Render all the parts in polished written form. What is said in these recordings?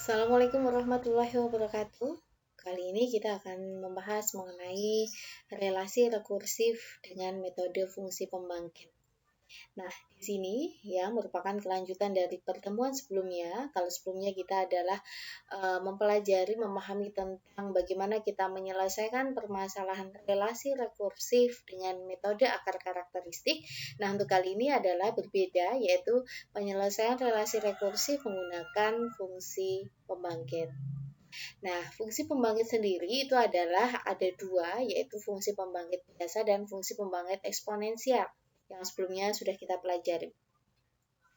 Assalamualaikum warahmatullahi wabarakatuh. Kali ini kita akan membahas mengenai relasi rekursif dengan metode fungsi pembangkit. Nah, di sini ya merupakan kelanjutan dari pertemuan sebelumnya. Kalau sebelumnya kita adalah mempelajari, memahami tentang bagaimana kita menyelesaikan permasalahan relasi rekursif dengan metode akar karakteristik. Nah, untuk kali ini adalah berbeda, yaitu penyelesaian relasi rekursif menggunakan fungsi pembangkit. Nah, fungsi pembangkit sendiri itu adalah ada dua, yaitu fungsi pembangkit biasa dan fungsi pembangkit eksponensial yang sebelumnya sudah kita pelajari.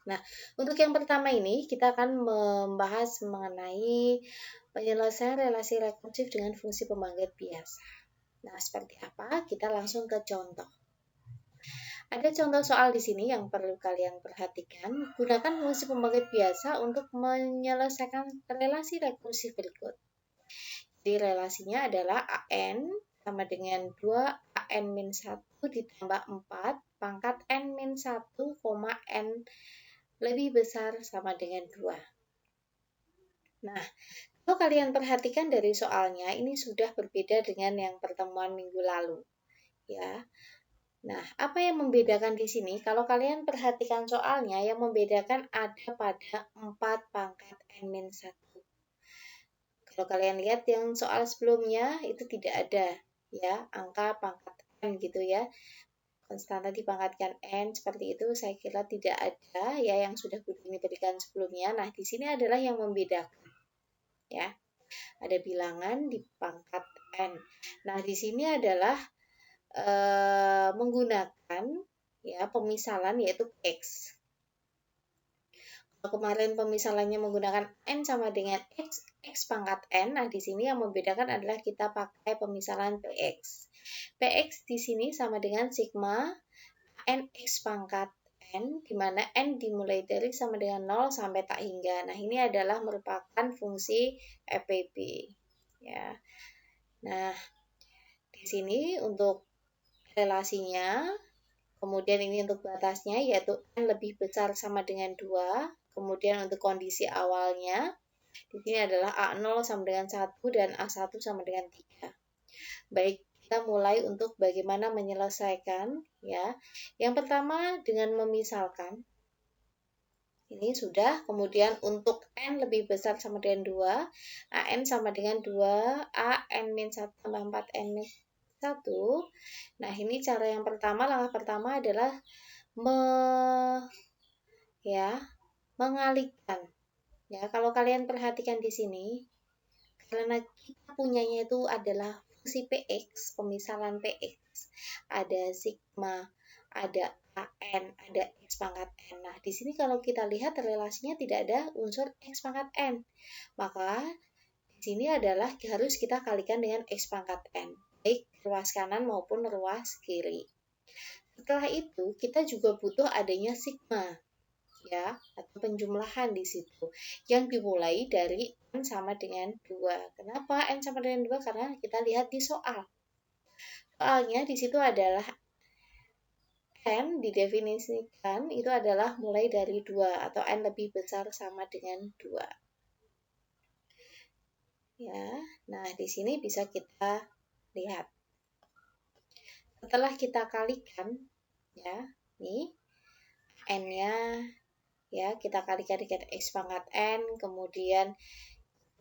Nah, untuk yang pertama ini kita akan membahas mengenai penyelesaian relasi rekursif dengan fungsi pembangkit biasa. Nah, seperti apa? Kita langsung ke contoh. Ada contoh soal di sini yang perlu kalian perhatikan. Gunakan fungsi pembangkit biasa untuk menyelesaikan relasi rekursif berikut. Jadi relasinya adalah AN sama dengan 2 AN-1 ditambah 4 pangkat N-1, N lebih besar sama dengan 2. Nah, kalau kalian perhatikan dari soalnya, ini sudah berbeda dengan yang pertemuan minggu lalu. Ya. Nah, apa yang membedakan di sini? Kalau kalian perhatikan soalnya, yang membedakan ada pada 4 pangkat N-1. Kalau kalian lihat yang soal sebelumnya itu tidak ada ya angka pangkat N gitu ya. Konstanta dipangkatkan N seperti itu saya kira tidak ada ya yang sudah Budi berikan sebelumnya. Nah, di sini adalah yang membedakan ya. Ada bilangan di pangkat N. Nah, di sini adalah menggunakan ya pemisalan yaitu X. Kemarin pemisalannya menggunakan N sama dengan X pangkat N. Nah, di sini yang membedakan adalah kita pakai pemisalan PX. PX di sini sama dengan sigma NX pangkat N, di mana N dimulai dari sama dengan 0 sampai tak hingga. Nah, ini adalah merupakan fungsi FPB. Ya. Nah, di sini untuk relasinya, kemudian ini untuk batasnya, yaitu N lebih besar sama dengan 2. Kemudian untuk kondisi awalnya, di sini adalah A0 sama dengan 1 dan A1 sama dengan 3. Baik, kita mulai untuk bagaimana menyelesaikan ya. Yang pertama dengan memisalkan. Ini sudah, kemudian untuk N lebih besar sama dengan 2, AN sama dengan 2, AN-1 tambah 4N-1. Nah, ini cara yang pertama, langkah pertama adalah mengalihkan. Ya, kalau kalian perhatikan di sini, karena kita punyanya itu adalah fungsi PX, pemisalan PX. Ada sigma, ada AN, ada X pangkat N. Nah, di sini kalau kita lihat relasinya tidak ada unsur X pangkat N. Maka di sini adalah harus kita kalikan dengan X pangkat N, baik ruas kanan maupun ruas kiri. Setelah itu, kita juga butuh adanya sigma ya, atau penjumlahan di situ yang dimulai dari N sama dengan 2. Kenapa N sama dengan 2? Karena kita lihat di soal. Soalnya di situ adalah N didefinisikan itu adalah mulai dari 2 atau N lebih besar sama dengan 2. Ya. Nah, di sini bisa kita lihat. Setelah kita kalikan ya, nih N-nya ya, kita kalikan dengan X pangkat N, kemudian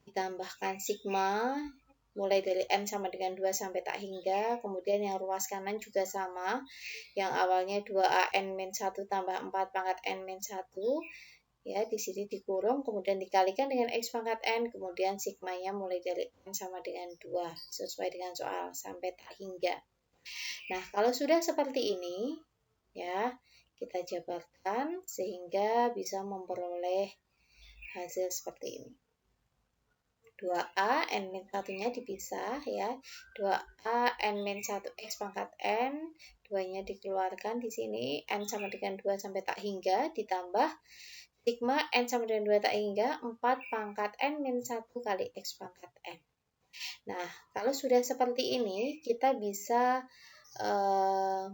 ditambahkan sigma mulai dari N sama dengan 2 sampai tak hingga, kemudian yang ruas kanan juga sama, yang awalnya 2AN-1 tambah 4 pangkat N-1, ya, di sini dikurung, kemudian dikalikan dengan X pangkat N, kemudian sigmanya mulai dari N sama dengan 2, sesuai dengan soal, sampai tak hingga. Nah, kalau sudah seperti ini, ya, kita jabarkan sehingga bisa memperoleh hasil seperti ini. 2A N-1-nya dipisah ya. 2A N-1 X pangkat N, 2-nya dikeluarkan di sini, N sama dengan 2 sampai tak hingga ditambah sigma N sama dengan 2 tak hingga 4 pangkat N-1 kali X pangkat N. Nah, kalau sudah seperti ini, kita bisa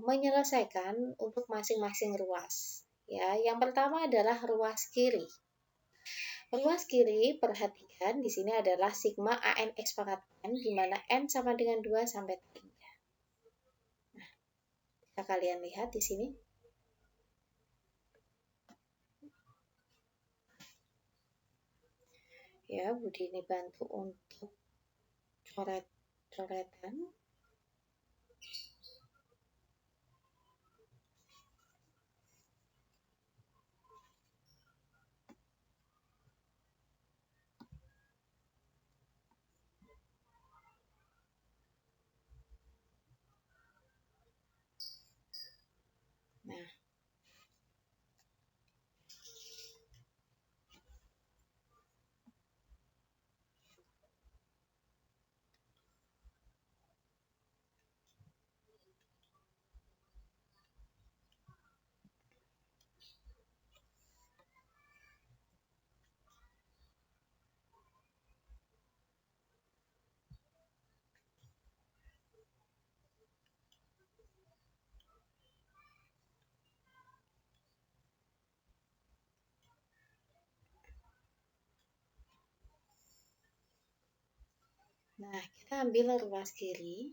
menyelesaikan untuk masing-masing ruas. Ya, yang pertama adalah ruas kiri. Ruas kiri, perhatikan di sini adalah sigma AN X pangkat N, di mana N sama dengan 2 sampai tak hingga. Nah, bisa kalian lihat di sini. Ya, Budi ini bantu untuk coret-coretan. Nah, kita ambil ruas kiri.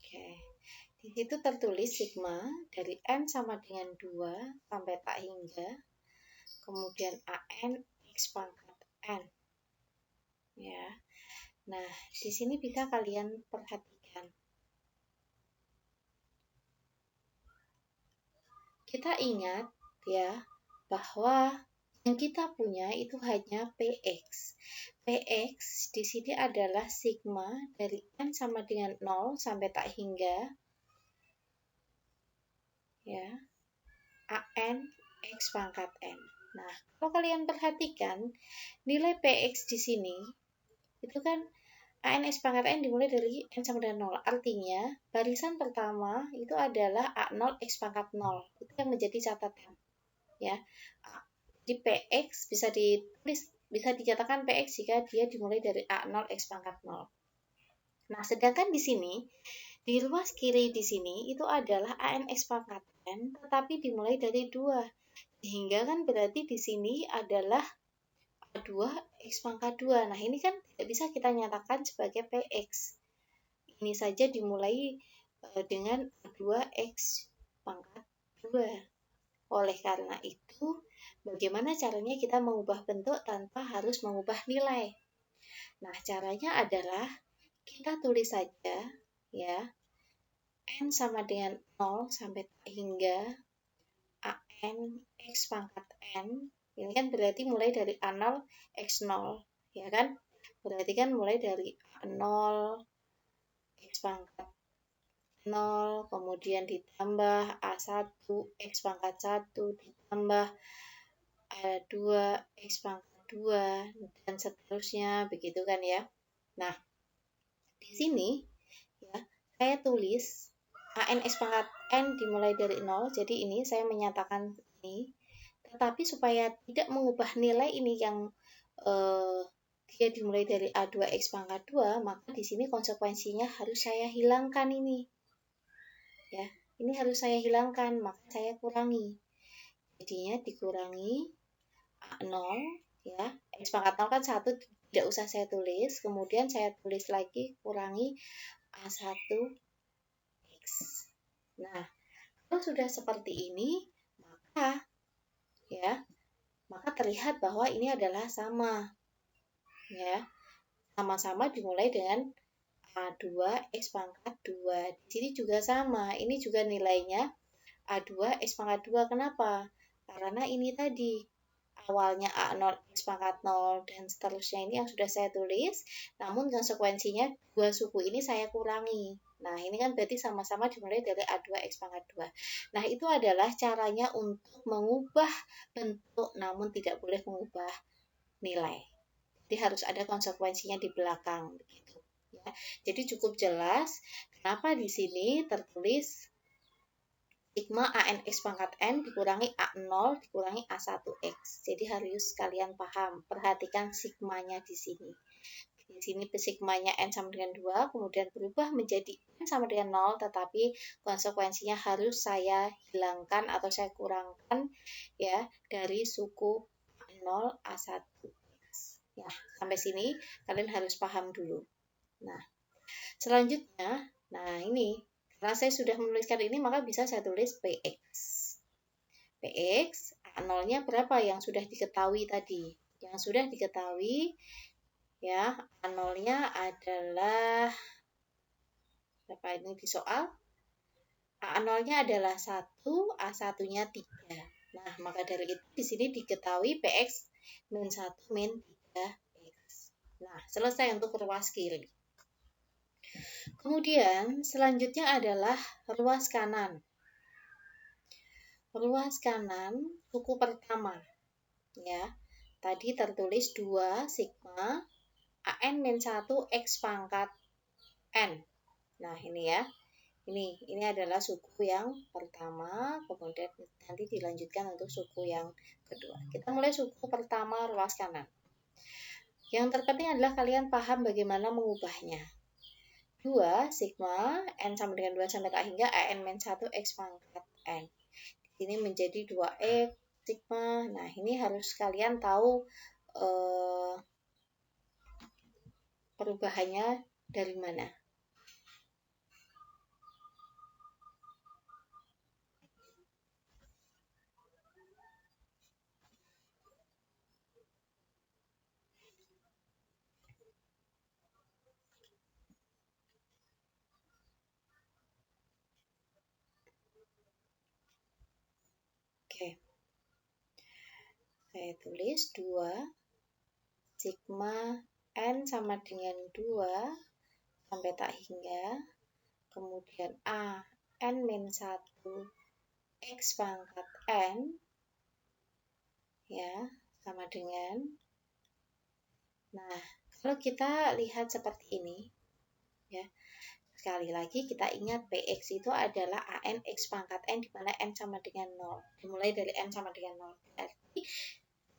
Oke. Di situ tertulis sigma dari N sama dengan 2 sampai tak hingga. Kemudian AN X pangkat N. Ya. Nah, di sini bisa kalian perhatikan. Kita ingat ya bahwa yang kita punya itu hanya PX. PX di sini adalah sigma dari N sama dengan 0 sampai tak hingga ya AN X pangkat N. Nah, kalau kalian perhatikan nilai PX di sini itu kan AN X pangkat N dimulai dari N sama dengan 0. Artinya, barisan pertama itu adalah A0 X pangkat 0. Itu yang menjadi catatan. Ya. Di PX bisa ditulis, bisa dinyatakan PX jika dia dimulai dari A0 X pangkat 0. Nah, sedangkan di sini, di ruas kiri di sini itu adalah AN X pangkat N, tetapi dimulai dari 2. Sehingga kan berarti di sini adalah A2 X pangkat 2. Nah, ini kan tidak bisa kita nyatakan sebagai PX. Ini saja dimulai dengan A2 X pangkat 2. Oleh karena itu, bagaimana caranya kita mengubah bentuk tanpa harus mengubah nilai? Nah, caranya adalah kita tulis saja ya, N sama dengan 0 sampai hingga AN X pangkat N. Ini kan berarti mulai dari A0 X0, ya kan? Berarti kan mulai dari A0 X pangkat 0, kemudian ditambah A1 X pangkat 1, ditambah A2 X pangkat 2, dan seterusnya, begitu kan ya. Nah, di sini ya, saya tulis AN X pangkat N dimulai dari 0, jadi ini saya menyatakan ini. Tetapi supaya tidak mengubah nilai ini yang dia dimulai dari A2 X pangkat 2, maka di sini konsekuensinya harus saya hilangkan ini. Ya, ini harus saya hilangkan, maka saya kurangi. Jadinya dikurangi A0 ya, X pangkat 0 kan 1, tidak usah saya tulis, kemudian saya tulis lagi kurangi A1X. Nah, kalau sudah seperti ini, maka terlihat bahwa ini adalah sama. Ya. Sama-sama dimulai dengan A2 X pangkat 2. Di sini juga sama. Ini juga nilainya A2 X pangkat 2. Kenapa? Karena ini tadi awalnya A0 X pangkat 0 dan seterusnya ini yang sudah saya tulis, namun konsekuensinya dua suku ini saya kurangi. Nah, ini kan berarti sama-sama dimulai dari A2 X pangkat 2. Nah, itu adalah caranya untuk mengubah bentuk namun tidak boleh mengubah nilai. Jadi harus ada konsekuensinya di belakang begitu ya. Jadi cukup jelas kenapa di sini tertulis sigma AN X pangkat N dikurangi A0 dikurangi A1X. Jadi harus kalian paham, perhatikan sigmanya di sini. Di sini sigmanya N sama dengan 2, kemudian berubah menjadi N sama dengan 0, tetapi konsekuensinya harus saya hilangkan atau saya kurangkan ya dari suku 0 A1. Ya, sampai sini kalian harus paham dulu. Nah, selanjutnya, ini karena saya sudah menuliskan ini, maka bisa saya tulis PX. PX, A0-nya berapa yang sudah diketahui tadi? Yang sudah diketahui, ya, A0-nya adalah, berapa ini di soal? A0-nya adalah 1, A1-nya 3. Nah, maka dari itu di sini diketahui PX min 1 min 3X. Nah, selesai untuk ruas kiri. Kemudian selanjutnya adalah ruas kanan. Ruas kanan suku pertama. Ya. Tadi tertulis 2 sigma AN min 1 X pangkat N. Nah, ini ya. Ini adalah suku yang pertama, kemudian nanti dilanjutkan untuk suku yang kedua. Kita mulai suku pertama ruas kanan. Yang terpenting adalah kalian paham bagaimana mengubahnya. 2 sigma N sama dengan 2 sampai tak hingga AN min 1 X pangkat N. Ini menjadi 2X sigma. Nah, ini harus kalian tahu perubahannya dari mana. Oke. Saya tulis 2 sigma N sama dengan 2 sampai tak hingga, kemudian A N min 1 X pangkat N, ya, sama dengan, nah, kalau kita lihat seperti ini, ya, sekali lagi kita ingat PX itu adalah AN X pangkat N, di mana N sama dengan 0, dimulai dari N sama dengan 0, berarti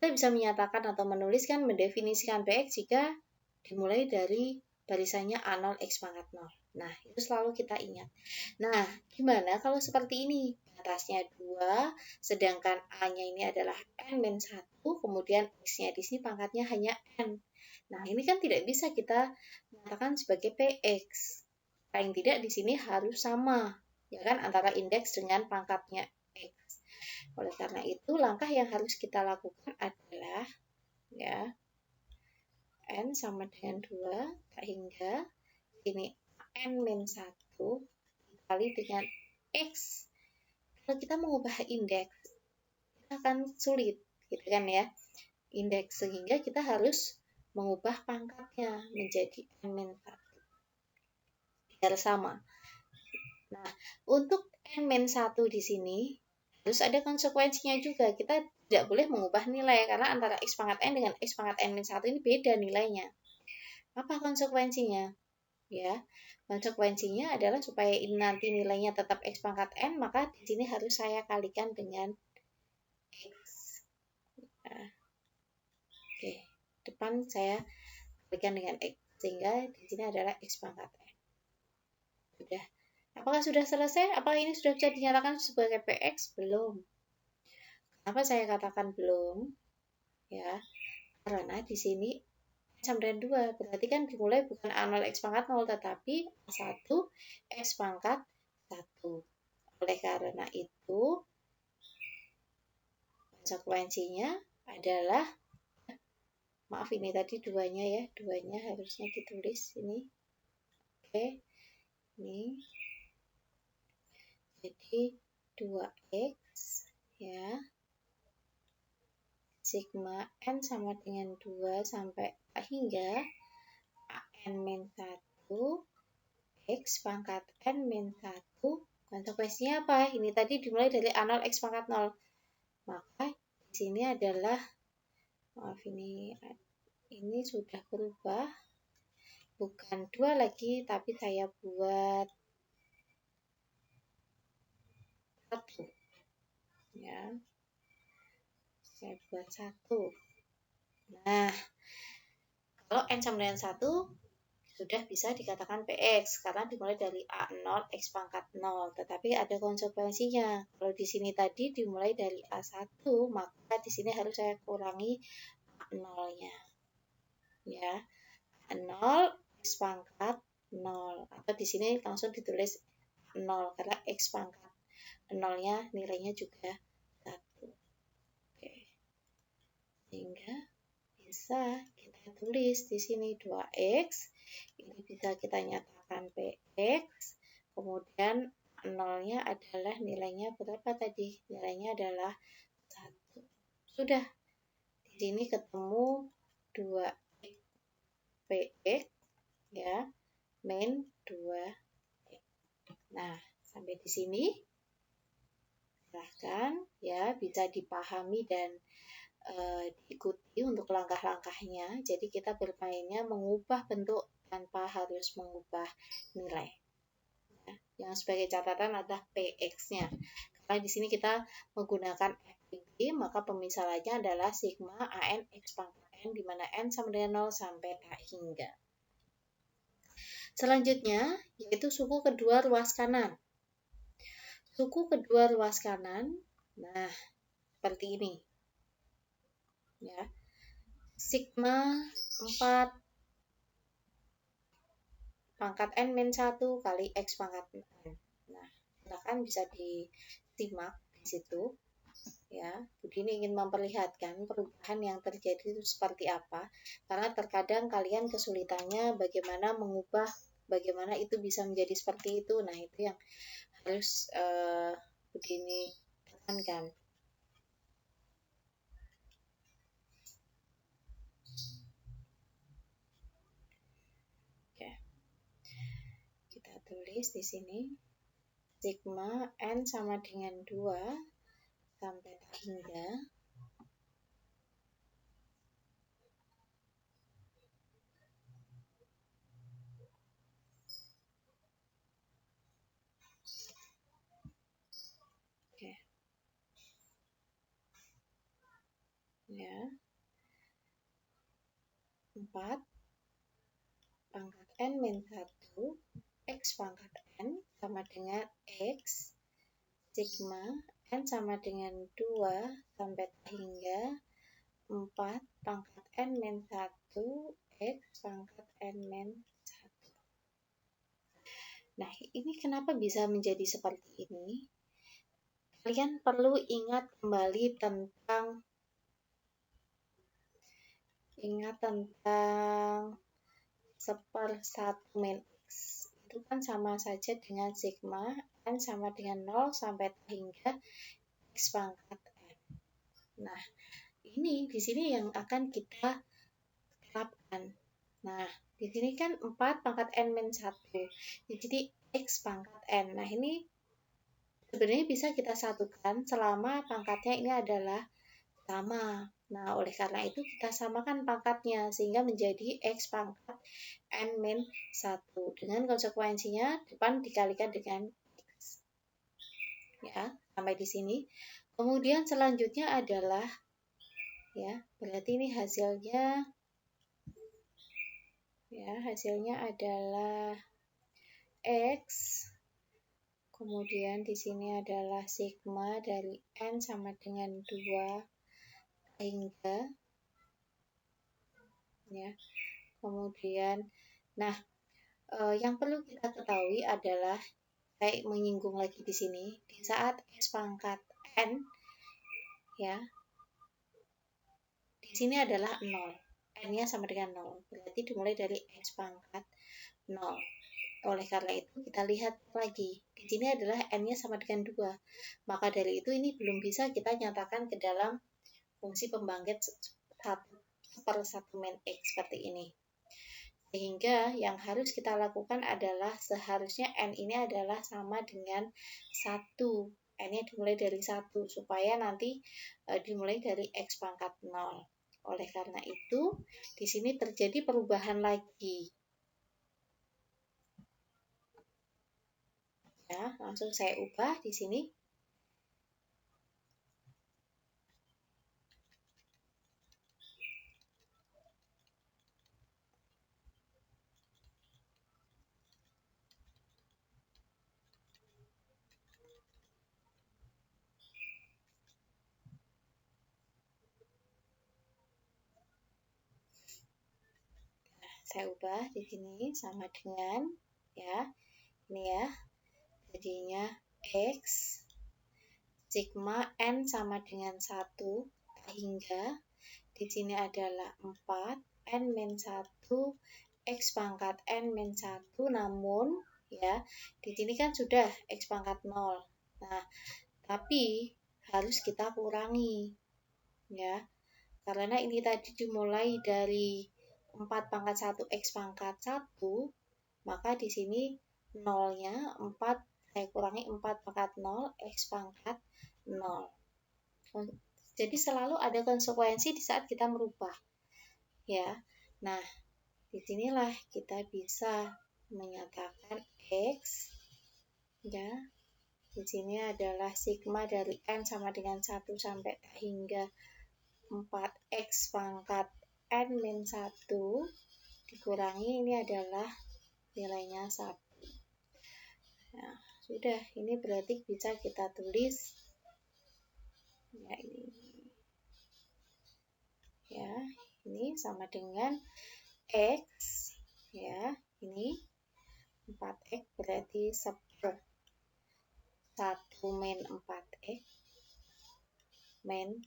kita bisa menyatakan atau menuliskan, mendefinisikan PX jika dimulai dari barisannya A0 X pangkat 0. Nah, itu selalu kita ingat. Nah, gimana kalau seperti ini? Batasnya 2, sedangkan A-nya ini adalah N-1, kemudian X-nya di sini pangkatnya hanya N. Nah, ini kan tidak bisa kita mengatakan sebagai PX. Paling tidak di sini harus sama, ya kan, antara indeks dengan pangkatnya X. Oleh karena itu, langkah yang harus kita lakukan adalah, ya, N sama dengan 2, tak hingga ini N min 1 dikali dengan X. Kalau kita mengubah indeks, kita akan sulit, gitu kan ya, indeks, sehingga kita harus mengubah pangkatnya menjadi N min 1 biar sama. Nah, untuk N min 1 di sini harus ada konsekuensinya juga. Kita tidak boleh mengubah nilai karena antara X pangkat N dengan X pangkat N min 1 ini beda nilainya. Apa konsekuensinya? Ya, konsekuensinya adalah supaya ini nanti nilainya tetap X pangkat N, maka di sini harus saya kalikan dengan X. Nah, oke, depan saya kalikan dengan X, sehingga di sini adalah X pangkat N. Sudah. Apakah sudah selesai? Apakah ini sudah bisa dinyatakan sebagai PX? Belum. Kenapa saya katakan belum? Ya, karena di sini sama dengan 2, berarti kan dimulai bukan A0 X pangkat 0, tetapi A1 X pangkat 1. Oleh karena itu, konsekuensinya adalah, maaf ini tadi 2-nya ya, 2-nya harusnya ditulis ini. Oke, ini jadi 2X, ya, sigma N sama dengan 2 sampai hingga AN min 1 X pangkat N min 1. Konsekuensinya apa? Ini tadi dimulai dari A0 X pangkat 0. Maka di sini adalah, maaf ini sudah berubah. Bukan 2 lagi, tapi saya buat 1. Ya. Saya buat 1. Nah, Kalau N sama dengan 1, sudah bisa dikatakan PX karena dimulai dari A0 X pangkat 0. Tetapi ada konsekuensinya. Kalau di sini tadi dimulai dari A1, maka di sini harus saya kurangi A0-nya. Ya, A0 X pangkat 0. Atau di sini langsung ditulis 0 karena X pangkat 0-nya nilainya juga 1. Oke. Sehingga bisa kita tulis di sini 2X, ini bisa kita nyatakan PX, kemudian 0-nya adalah nilainya berapa tadi? Nilainya adalah 1. Sudah, di sini ketemu 2X PX, ya, min 2X. Nah, sampai di sini silahkan ya bisa dipahami dan diikuti untuk langkah-langkahnya. Jadi kita bermainnya mengubah bentuk tanpa harus mengubah nilai. Ya, yang sebagai catatan adalah PX-nya. Karena di sini kita menggunakan FPG, maka pemisalannya adalah sigma AN X pangkat N, di mana N sama dengan 0 sampai tak hingga. Selanjutnya, yaitu suku kedua ruas kanan. Suku kedua ruas kanan, nah, seperti ini. Ya, sigma 4 pangkat N min 1 kali X pangkat N. Nah, silakan bisa disimak di situ. Ya, Budi ini ingin memperlihatkan perubahan yang terjadi itu seperti apa. Karena terkadang kalian kesulitannya bagaimana mengubah, bagaimana itu bisa menjadi seperti itu. Nah, itu yang harus Budi ini tekankan. Kita tulis di sini sigma N sama dengan 2 sampai hingga ya, 4 pangkat N min 1 X pangkat N sama dengan X sigma N sama dengan 2 sampai hingga 4 pangkat N min 1 X pangkat N min 1. Nah, ini kenapa bisa menjadi seperti ini? Kalian perlu ingat kembali tentang seper-1 min X. Itu kan sama saja dengan sigma N sama dengan 0 sampai hingga X pangkat N. Nah, ini di sini yang akan kita terapkan. Nah, di sini kan 4 pangkat N min 1. Jadi X pangkat N. Nah, ini sebenarnya bisa kita satukan selama pangkatnya ini adalah sama. Nah, oleh karena itu kita samakan pangkatnya sehingga menjadi X pangkat N min 1. Dengan konsekuensinya depan dikalikan dengan X. Ya, sampai di sini. Kemudian selanjutnya adalah, ya, berarti ini hasilnya, ya, hasilnya adalah X. Kemudian di sini adalah sigma dari N sama dengan 2 hingga, ya. Kemudian, nah, yang perlu kita ketahui adalah, saya menyinggung lagi di sini, di saat X pangkat N, ya, di sini adalah 0. N-nya sama dengan 0. Berarti dimulai dari X pangkat 0. Oleh karena itu, kita lihat lagi. Di sini adalah N-nya sama dengan 2. Maka dari itu, ini belum bisa kita nyatakan ke dalam fungsi pembangkit 1/1 min X seperti ini. Sehingga yang harus kita lakukan adalah seharusnya N ini adalah sama dengan 1. N-nya dimulai dari 1 supaya nanti dimulai dari X pangkat 0. Oleh karena itu, di sini terjadi perubahan lagi. Ya, langsung saya ubah di sini. saya ubah di sini sama dengan ya, ini ya, jadinya X sigma N sama dengan 1 hingga di sini adalah 4 N min 1 X pangkat N min 1, namun ya di sini kan sudah X pangkat 0. Nah, tapi harus kita kurangi ya, karena ini tadi dimulai dari 4 pangkat 1 X pangkat 1, maka di sini nolnya 4, saya kurangi 4 pangkat 0 X pangkat 0. Jadi selalu ada konsekuensi di saat kita merubah ya. Nah, disinilah kita bisa menyatakan X ya, di sini adalah sigma dari N sama dengan 1 sampai hingga 4X pangkat N min 1 dikurangi ini adalah nilainya 1. Nah, sudah, ini berarti bisa kita tulis ya, ini sama dengan X ya, ini 4X berarti 1 min 4X min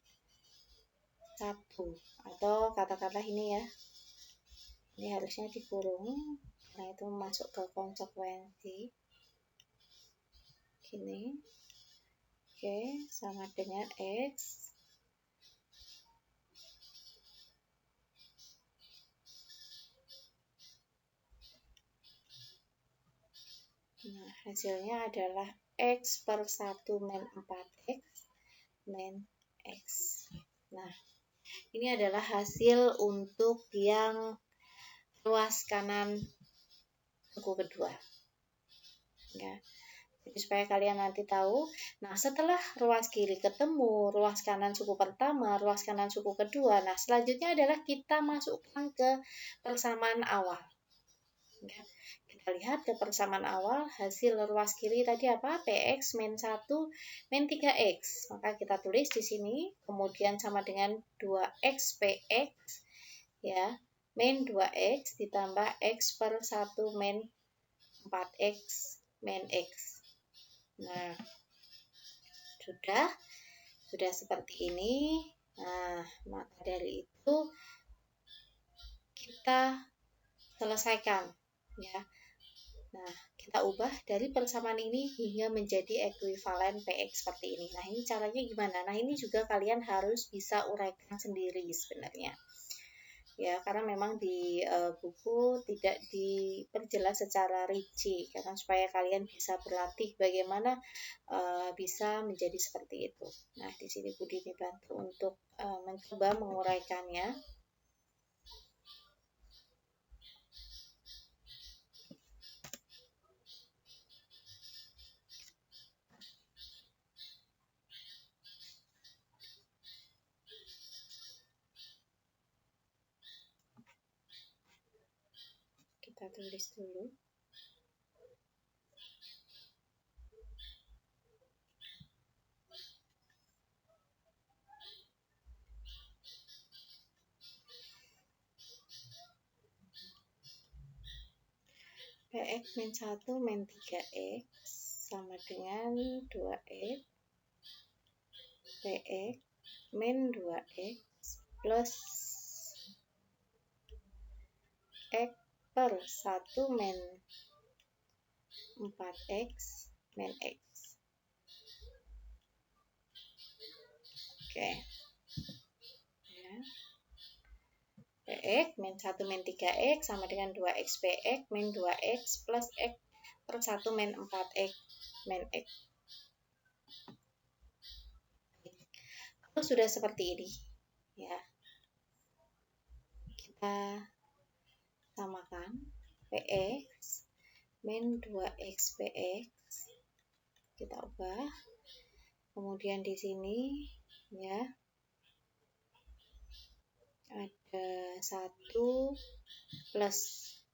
1, atau katakanlah ini ya, ini harusnya dikurung karena itu masuk ke konsekuensi gini. Oke, sama dengan X nah, hasilnya adalah X per 1 min 4X min X. Nah, ini adalah hasil untuk yang ruas kanan suku kedua ya. Jadi supaya kalian nanti tahu, nah setelah ruas kiri ketemu ruas kanan suku pertama, ruas kanan suku kedua, nah selanjutnya adalah kita masukkan ke persamaan awal ya. Kita lihat ke persamaan awal, hasil ruas kiri tadi apa? PX min 1 min 3X. Maka kita tulis di sini, kemudian sama dengan 2X PX ya, min 2X ditambah X per 1 min 4X min X. Nah, sudah seperti ini. Nah, maka dari itu kita selesaikan ya. Nah, kita ubah dari persamaan ini hingga menjadi ekuivalen PX seperti ini. Nah, ini caranya gimana? Nah, ini juga kalian harus bisa uraikan sendiri sebenarnya. Ya, karena memang di buku tidak diperjelas secara rinci, karena supaya kalian bisa berlatih bagaimana bisa menjadi seperti itu. Nah, di sini Budi dibantu untuk mencoba menguraikannya. Kita tulis dulu. PX min 1 min 3X sama dengan 2X PX min 2X plus X per 1 min 4X min X. Oke. Ya. PX min 1 min 3X sama dengan 2X PX min 2X plus X per 1 min 4X min X. Kalau sudah seperti ini, ya, kita samakan PX min 2X PX, kita ubah. Kemudian di sini ya ada 1 plus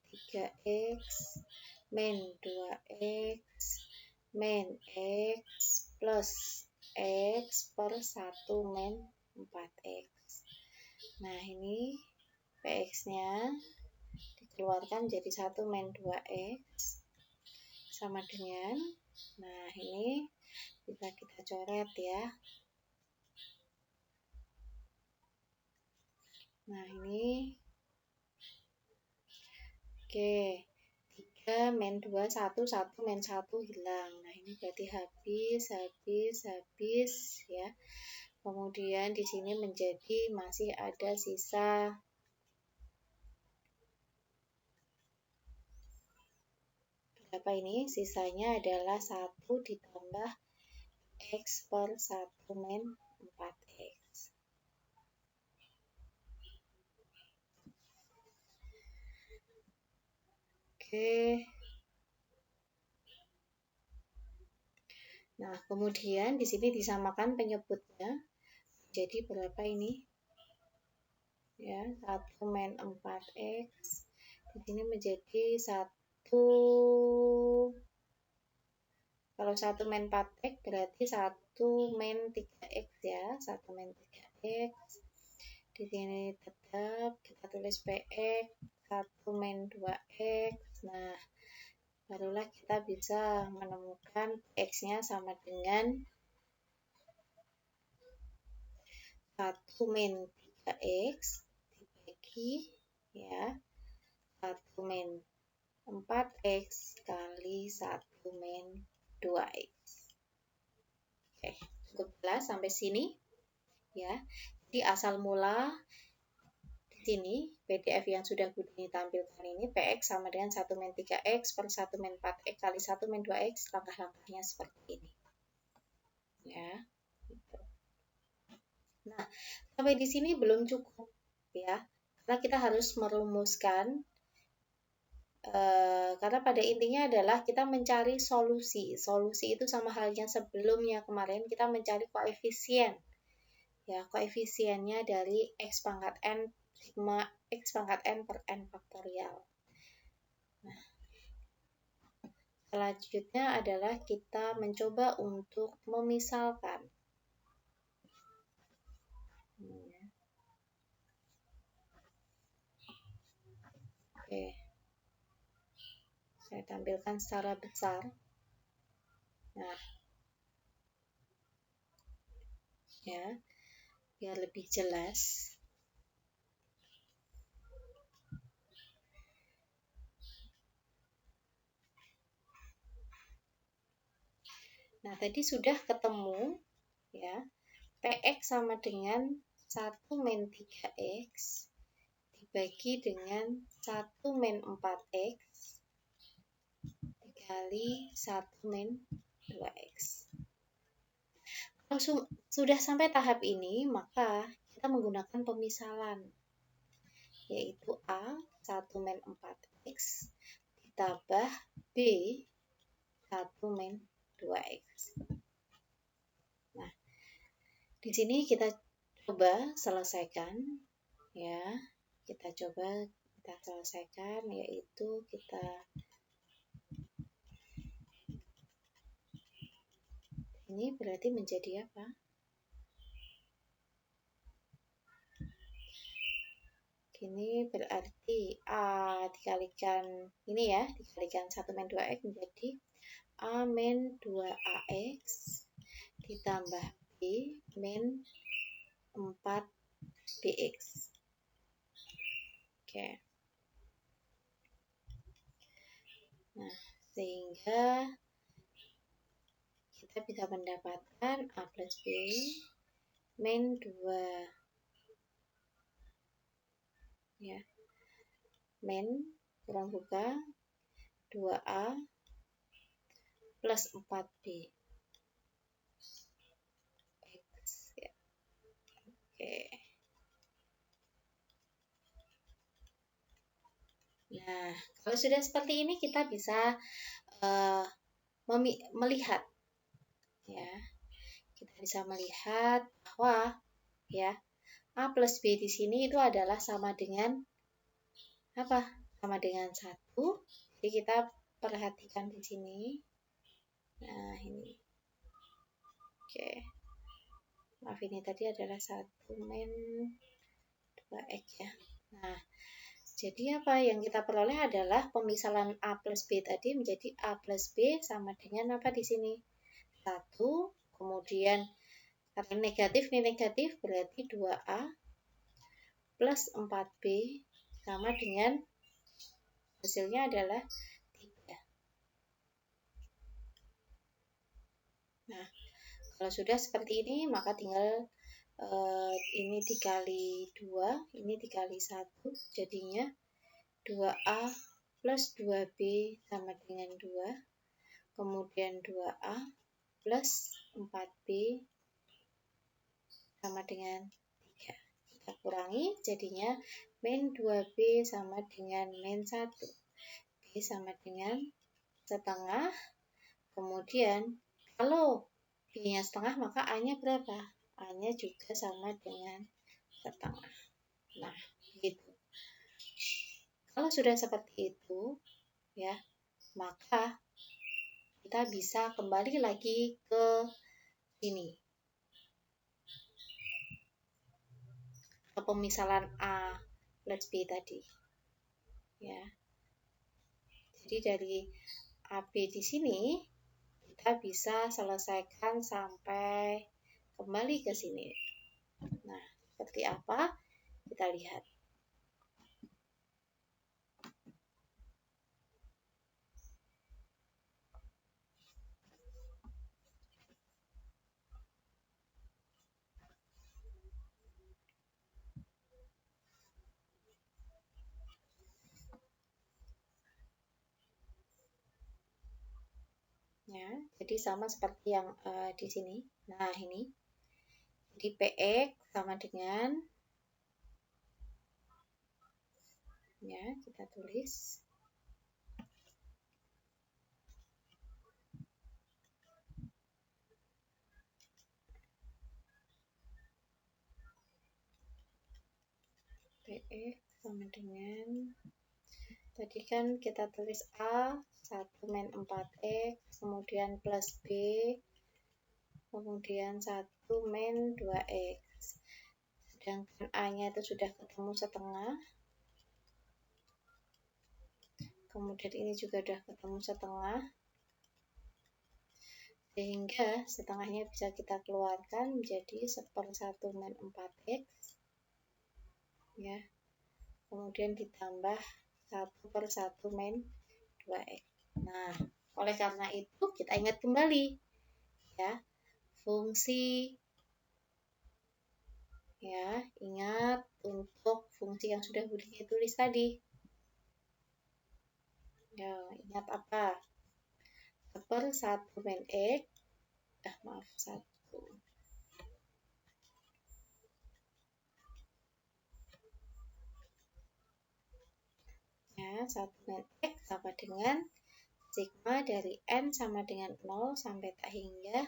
3X min 2X min X plus X per 1 min 4X. Nah, ini PX-nya dikeluarkan jadi 1 min 2x sama dengan, nah ini bisa kita coret ya. Nah ini, oke, 3 min 2, 1 min 1 hilang. Nah ini berarti habis ya. Kemudian di sini menjadi masih ada sisa berapa ini? Sisanya adalah 1 ditambah x per 1 min 4x. Oke. Nah, kemudian di sini disamakan penyebutnya. Jadi berapa ini? Ya, 1 min 4x. Di sini menjadi 1, kalau 1 min 4x berarti 1 min 3x ya, 1 min 3x. Di sini tetap kita tulis px 1 min 2x. Nah, barulah kita bisa menemukan x-nya sama dengan 1 min 3x dibagi ya 1 min 4x kali 1 min 2x. Oke, cukup jelas sampai sini ya. Jadi asal mula di sini PDF yang sudah Budini tampilkan ini px sama dengan 1 min 3x per 1 min 4x kali 1 min 2x, langkah-langkahnya seperti ini. Ya. Nah, sampai di sini belum cukup ya. Karena kita harus merumuskan karena pada intinya adalah kita mencari solusi. Solusi itu sama halnya sebelumnya kemarin kita mencari koefisien. Ya, koefisiennya dari x pangkat n sigma x pangkat n per n faktorial. Nah, selanjutnya adalah kita mencoba untuk memisalkan. Oke. Saya tampilkan secara besar. Nah, ya, biar lebih jelas. Nah, tadi sudah ketemu ya. Px sama dengan 1 min 3x dibagi dengan 1 min 4x dikali 1 min 2x. Kalau sudah sampai tahap ini, maka kita menggunakan pemisalan, yaitu A 1 min 4x ditambah B 1 min 2x. Nah, di sini kita coba selesaikan ya. Kita selesaikan, yaitu ini berarti menjadi apa? Ini berarti A dikalikan ini ya, dikalikan 1 min 2x menjadi A min 2AX ditambah B min 4BX. Oke. Nah, sehingga kita bisa mendapatkan A plus B min 2 ya, min kurang buka 2A plus 4B X ya. Oke. Nah, kalau sudah seperti ini kita bisa melihat ya. Kita bisa melihat bahwa ya A plus B di sini itu adalah sama dengan apa? Sama dengan 1. Jadi kita perhatikan di sini. Nah, ini. Oke. Maaf, ini tadi adalah 1 min 2x ya. Nah, jadi apa yang kita peroleh adalah pemisalan A plus B tadi menjadi A plus B sama dengan apa di sini? 1, kemudian karena negatif ini negatif berarti 2A plus 4B sama dengan hasilnya adalah 3. Nah, kalau sudah seperti ini maka tinggal ini dikali 2, ini dikali 1, jadinya 2A plus 2B sama dengan 2, kemudian 2A plus 4B sama dengan 3. Kita kurangi, jadinya min 2B sama dengan min 1. B sama dengan setengah, kemudian kalau B-nya setengah maka A-nya berapa? A-nya juga sama dengan setengah. Nah, gitu. Kalau sudah seperti itu, ya, maka kita bisa kembali lagi ke ini, ke pemisalan A plus B tadi, ya. Jadi dari AB di sini kita bisa selesaikan sampai kembali ke sini. Nah, seperti apa? Kita lihat. Ya, jadi sama seperti yang di sini. Nah, ini. Jadi PX sama dengan, ya, kita tulis. PX sama dengan, tadi kan kita tulis A 1 min 4X, kemudian plus B, kemudian 1 min 2X. Sedangkan A-nya itu sudah ketemu setengah. Kemudian ini juga sudah ketemu setengah. Sehingga setengahnya bisa kita keluarkan menjadi 1/1 min 4X. Ya. Kemudian ditambah 1/1 min 2X. Nah, oleh karena itu kita ingat kembali, ya, fungsi, ya, ingat untuk fungsi yang sudah Budi tulis tadi. Ya, ingat apa? 1/1 min X, maaf, 1. Ya, 1 min X sama dengan sigma dari N sama dengan 0 sampai tak hingga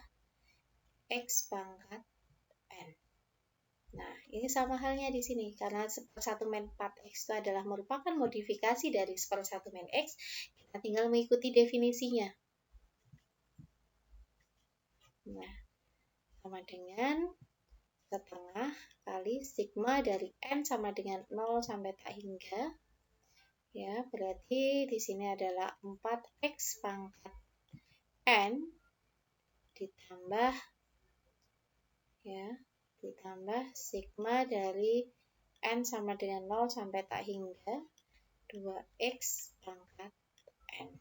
X pangkat N. Nah, ini sama halnya di sini. Karena 1 min 4X itu adalah merupakan modifikasi dari 1 min X, kita tinggal mengikuti definisinya. Nah, sama dengan setengah kali sigma dari N sama dengan 0 sampai tak hingga. Ya, berarti di sini adalah 4X pangkat N ditambah, ya, ditambah sigma dari N sama dengan 0 sampai tak hingga 2X pangkat N.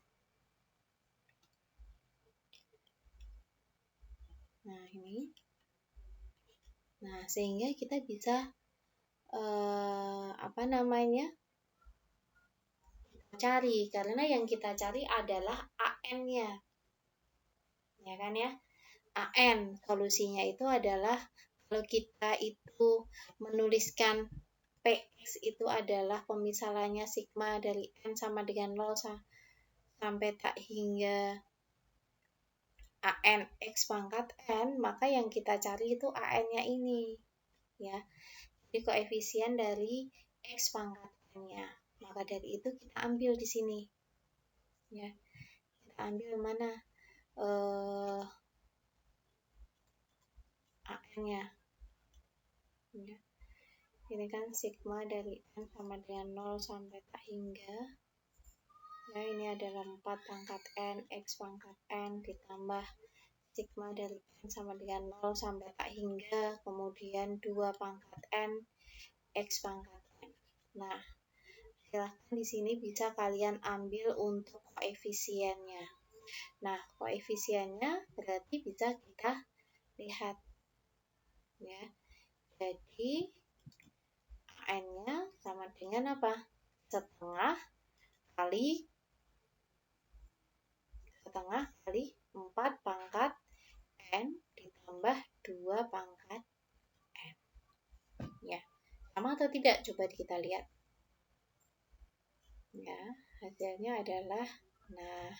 Nah, ini. Nah, sehingga kita bisa apa namanya? Cari, karena yang kita cari adalah AN-nya. Ya kan ya? AN, solusinya itu adalah kalau kita itu menuliskan PX itu adalah pemisalannya sigma dari N sama dengan 0 sampai tak hingga AN X pangkat N, maka yang kita cari itu AN-nya ini, ya. Jadi koefisien dari X pangkat N-nya. Maka dari itu kita ambil di sini, ya. Kita ambil mana AN-nya, ya. Ini kan sigma dari N sama dengan 0 sampai tak hingga. Ya, ini adalah 4 pangkat N, X pangkat N, ditambah sigma dari N sama dengan 0 sampai tak hingga, kemudian 2 pangkat N, X pangkat N. Nah, silahkan di sini bisa kalian ambil untuk koefisiennya. Nah, koefisiennya berarti bisa kita lihat. Ya, jadi N-nya sama dengan apa? Setengah kali 4 pangkat N ditambah 2 pangkat N. Ya, sama atau tidak? Coba kita lihat. Ya, hasilnya adalah, nah,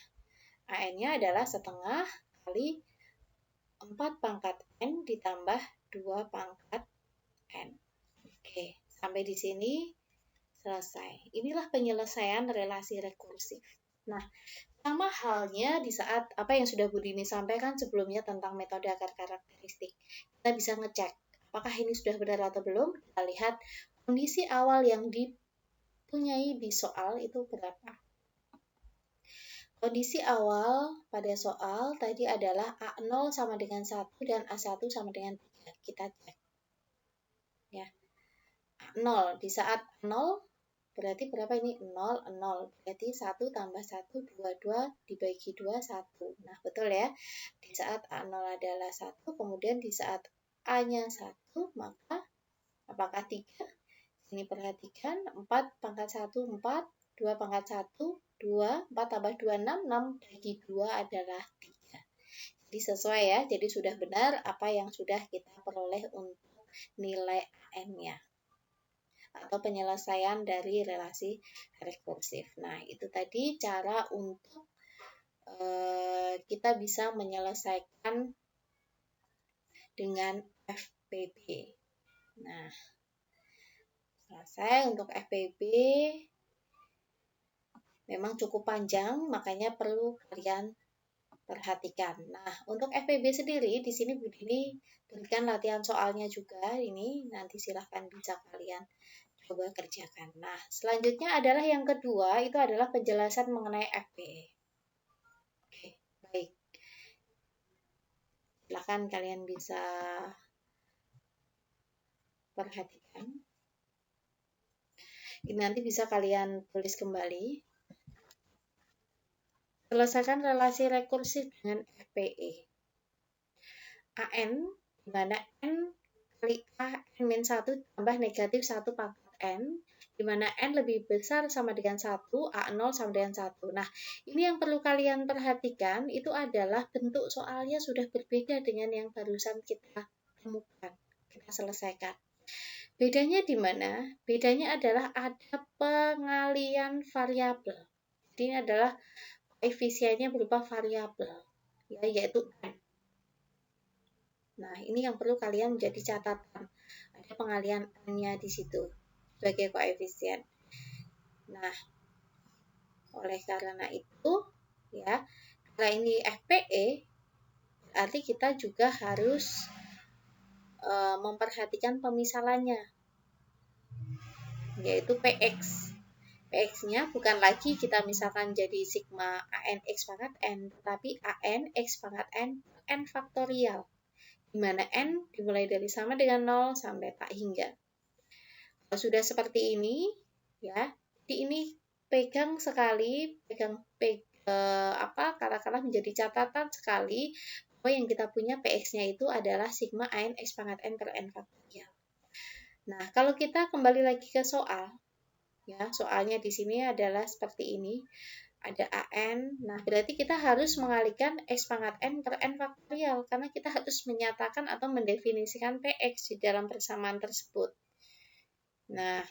AN-nya adalah setengah kali 4 pangkat N ditambah 2 pangkat N. Oke, sampai di sini selesai. Inilah penyelesaian relasi rekursif. Nah, sama halnya di saat apa yang sudah Bu Dini sampaikan sebelumnya tentang metode akar karakteristik. Kita bisa ngecek apakah ini sudah benar atau belum. Kita lihat kondisi awal yang dipunyai di soal itu berapa. Kondisi awal pada soal tadi adalah A0 sama dengan 1 dan A1 sama dengan 3. Kita cek. Ya. A0 di saat 0 berarti berapa ini? 0, 0. Berarti 1 tambah 1, 2 dibagi 2, 1. Nah, betul ya. Di saat A0 adalah 1, kemudian di saat A-nya 1, maka apakah 3? Sini perhatikan, 4 pangkat 1, 4. 2 pangkat 1, 2. 4 tambah 2, 6. 6 bagi 2 adalah 3. Jadi sesuai ya. Jadi sudah benar apa yang sudah kita peroleh untuk nilai N-nya. Atau penyelesaian dari relasi rekursif. Nah, itu tadi cara untuk kita bisa menyelesaikan dengan FPB. Nah, selesai untuk FPB. Memang cukup panjang, makanya perlu kalian perhatikan. Nah, untuk FPB sendiri, di sini Bu Dini berikan latihan soalnya juga. Ini nanti silahkan bisa kalian coba kerjakan. Nah, selanjutnya adalah yang kedua, itu adalah penjelasan mengenai FPE. Oke, baik. Silakan kalian bisa perhatikan. Ini nanti bisa kalian tulis kembali. Selesaikan relasi rekursif dengan FPE. AN, di mana N kali A, N-1 tambah negatif 1 pangkat N, di mana N lebih besar sama dengan 1, A0 sama dengan 1. Nah, ini yang perlu kalian perhatikan, itu adalah bentuk soalnya sudah berbeda dengan yang barusan kita temukan, kita selesaikan. Bedanya di mana? Bedanya adalah ada pengalian variabel. Jadi ini adalah koefisiennya berupa variabel, ya, yaitu N. Nah, ini yang perlu kalian menjadi catatan. Ada pengalian N-nya di situ sebagai koefisien. Nah, oleh karena itu, ya, karena ini FPE, berarti kita juga harus memperhatikan pemisalannya, yaitu PX. PX-nya bukan lagi kita misalkan jadi sigma ANX pangkat N, tetapi ANX pangkat N, N faktorial, di mana N dimulai dari sama dengan 0 sampai tak hingga. Kalau sudah seperti ini, ya, jadi ini pegang sekali, katakanlah menjadi catatan sekali bahwa yang kita punya PX-nya itu adalah sigma ANX pangkat N per N faktorial. Nah, kalau kita kembali lagi ke soal, ya, soalnya di sini adalah seperti ini. Ada AN, nah berarti kita harus mengalihkan X pangkat N per N faktorial, karena kita harus menyatakan atau mendefinisikan PX di dalam persamaan tersebut. Nah,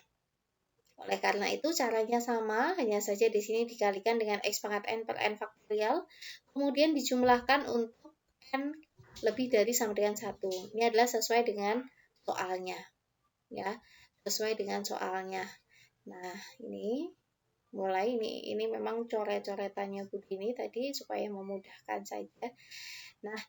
oleh karena itu caranya sama, hanya saja di sini dikalikan dengan X pangkat N per N faktorial, kemudian dijumlahkan untuk N lebih dari sama dengan 1. Ini adalah sesuai dengan soalnya, ya, sesuai dengan soalnya. Nah, ini mulai ini memang coret-coretannya Bu Dini tadi supaya memudahkan saja. Nah,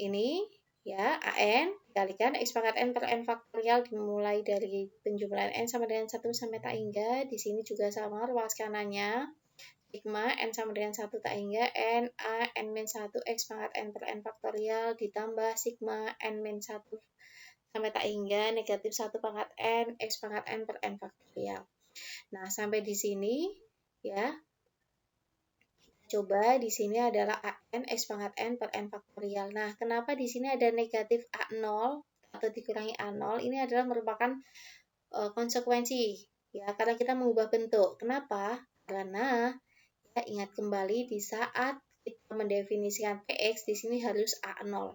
ini Ya, AN dikalikan X pangkat N per N faktorial dimulai dari penjumlahan N sama dengan 1 sampai tak hingga. Di sini juga sama ruas kanannya. Sigma N sama dengan 1 tak hingga N A N-1 X pangkat N per N faktorial ditambah Sigma N-1 sampai tak hingga negatif 1 pangkat N X pangkat N per N faktorial. Nah, sampai di sini ya. Coba di sini adalah AN X pangkat N per N faktorial. Nah, kenapa di sini ada negatif A0 atau dikurangi A0? Ini adalah merupakan konsekuensi ya, karena kita mengubah bentuk. Kenapa? Karena ya, ingat kembali di saat kita mendefinisikan PX di sini harus A0.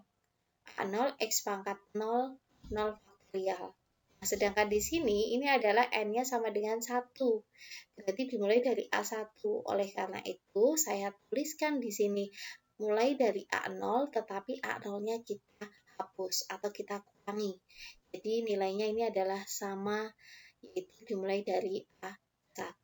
A0 X pangkat 0 faktorial. Nah, sedangkan di sini ini adalah N-nya sama dengan 1. Berarti dimulai dari A1. Oleh karena itu, saya tuliskan di sini mulai dari A0, tetapi A0-nya kita hapus atau kita kurangi. Jadi nilainya ini adalah sama, yaitu dimulai dari A1.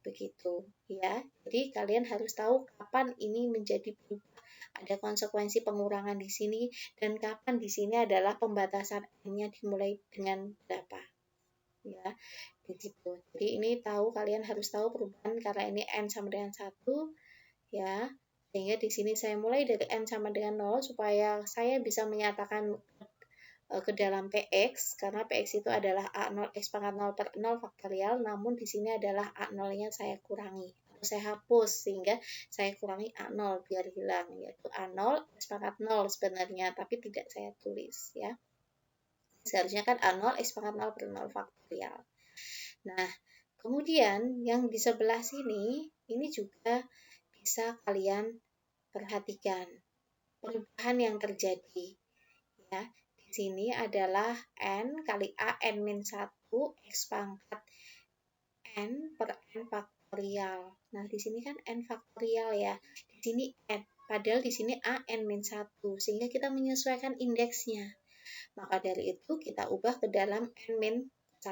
Begitu ya. Jadi kalian harus tahu kapan ini menjadi berubah. Ada konsekuensi pengurangan di sini dan kapan di sini adalah pembatasan N-nya dimulai dengan berapa. Ya, begitu. Jadi ini kalian harus tahu perubahan karena ini N sama dengan 1 ya. Sehingga di sini saya mulai dari N sama dengan 0 supaya saya bisa menyatakan ke dalam PX karena PX itu adalah A0 X pangkat 0 per 0 faktorial, namun di sini adalah A0-nya saya kurangi. Saya hapus sehingga saya kurangi A0 biar hilang, yaitu A0 X pangkat 0 sebenarnya, tapi tidak saya tulis ya. Seharusnya kan A0 X pangkat 0 per 0 faktorial. Nah, kemudian yang di sebelah sini ini juga bisa kalian perhatikan perubahan yang terjadi ya. Di sini adalah N kali A N-1 X pangkat N per N faktorial. Nah, di sini kan N faktorial ya. Di sini N, padahal di sini A N-1, sehingga kita menyesuaikan indeksnya. Maka dari itu kita ubah ke dalam N-1.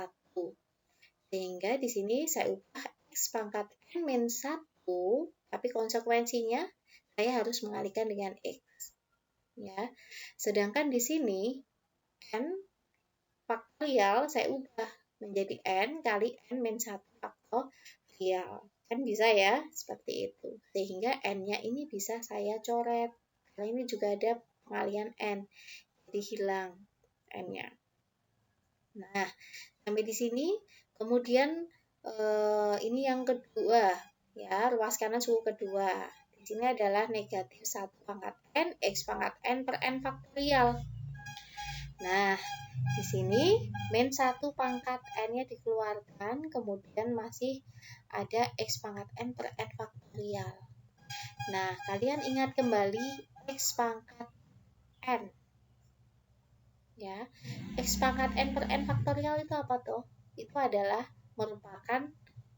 Sehingga di sini saya ubah X pangkat N-1, tapi konsekuensinya saya harus mengalihkan dengan X. Ya. Sedangkan di sini N faktorial saya ubah menjadi N kali N-1 faktorial. Kan bisa ya, seperti itu. Sehingga N-nya ini bisa saya coret. Karena ini juga ada pengalihan N. Jadi hilang N-nya. Nah, sampai di sini. Kemudian ini yang kedua, ya, ruas kanan suku kedua. Di sini adalah negatif 1 pangkat N, X pangkat N per N faktorial. Nah, di sini min 1 pangkat N-nya dikeluarkan, kemudian masih ada X pangkat N per N faktorial. Nah, kalian ingat kembali X pangkat N. Ya, X pangkat N per N faktorial itu apa tuh? Itu adalah merupakan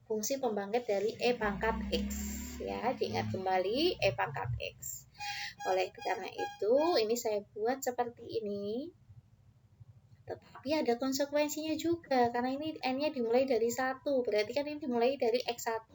fungsi pembangkit dari E pangkat X. Ya, diingat kembali E pangkat X. Oleh karena itu, ini saya buat seperti ini. Tetapi ada konsekuensinya juga, karena ini N-nya dimulai dari 1, berarti kan ini dimulai dari X1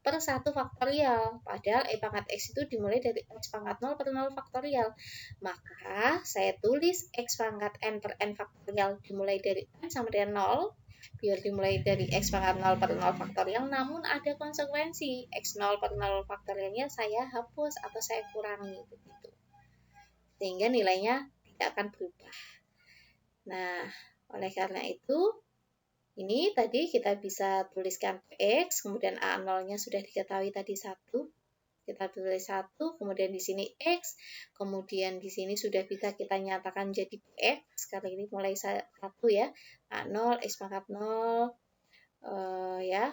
per 1 faktorial, padahal E pangkat X itu dimulai dari X pangkat 0 per 0 faktorial. Maka saya tulis X pangkat N per N faktorial dimulai dari N sama dengan 0, biar dimulai dari X pangkat 0 per 0 faktorial, namun ada konsekuensi, X0 per 0 faktorialnya saya hapus atau saya kurangi, begitu. Sehingga nilainya tidak akan berubah. Nah, oleh karena itu, ini tadi kita bisa tuliskan PX, kemudian A0-nya sudah diketahui tadi 1. Kita tulis 1, kemudian di sini X, kemudian di sini sudah bisa kita nyatakan jadi PX, karena ini mulai 1 ya. A0, X pangkat 0, ya.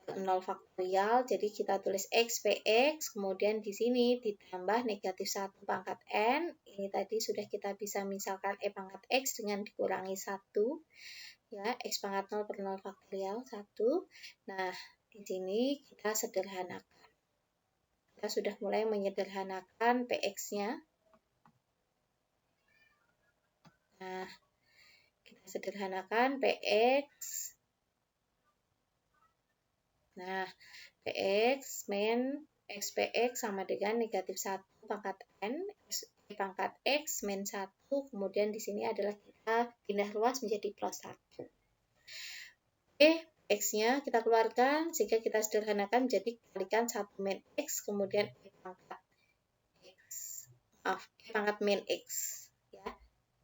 0 faktorial, jadi kita tulis X, PX, kemudian di sini ditambah negatif 1 pangkat N, ini tadi sudah kita bisa misalkan E pangkat X dengan dikurangi 1, ya, X pangkat 0 per 0 faktorial, 1, nah, di sini kita sederhanakan, kita sudah mulai menyederhanakan PX-nya, nah, kita sederhanakan PX, nah, PX min XPX sama dengan negatif 1 pangkat N, E pangkat X, min 1, kemudian di sini adalah kita pindah ruas menjadi plus 1. Oke, X-nya kita keluarkan, sehingga kita sederhanakan jadi kalikan 1 min X, kemudian E pangkat X. Maaf, E pangkat min X. Ya,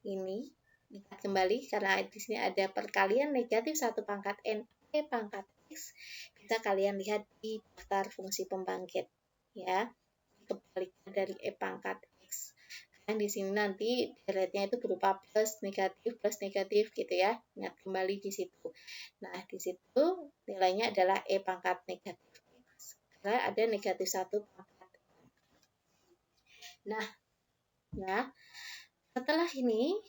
ini lihat kembali, karena di sini ada perkalian negatif 1 pangkat N, E pangkat X. Bisa kalian lihat di daftar fungsi pembangkit. Ya, kebalikan dari E pangkat X. Nah, di sini nanti deretnya itu berupa plus negatif gitu ya. Ingat kembali di situ. Nah, di situ nilainya adalah E pangkat negatif X. Karena ada negatif 1 pangkat. Nah, ya, setelah ini,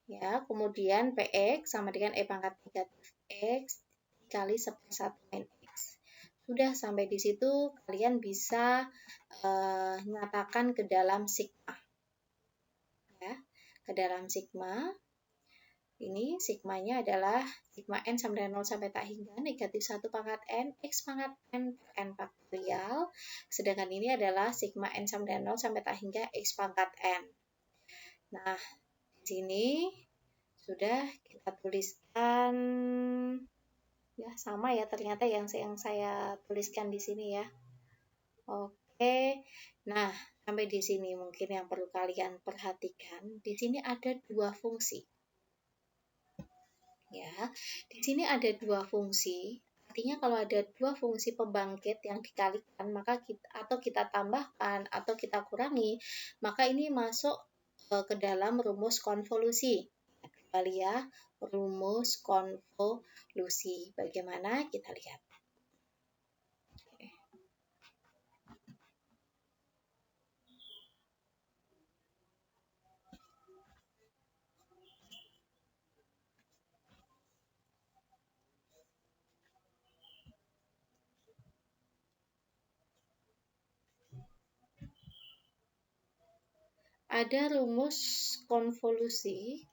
ya, kemudian PX sama dengan E pangkat negatif X dikali 1/1 min X. Sudah sampai di situ, kalian bisa nyatakan ke dalam sigma. Ya, ke dalam sigma. Ini sigmanya adalah sigma n sama dengan 0 sampai tak hingga negatif 1 pangkat n, x pangkat n per n faktorial. Sedangkan ini adalah sigma n sama dengan 0 sampai tak hingga x pangkat n. Nah, di sini sudah kita tuliskan, ya sama ya ternyata yang saya tuliskan di sini ya. Oke, nah sampai di sini mungkin yang perlu kalian perhatikan. Di sini ada dua fungsi. Ya, di sini ada dua fungsi. Artinya kalau ada dua fungsi pembangkit yang dikalikan, maka kita tambahkan atau kita kurangi, maka ini masuk ke dalam rumus konvolusi. Kembali ya, rumus konvolusi. Bagaimana? Kita lihat. Ada rumus konvolusi.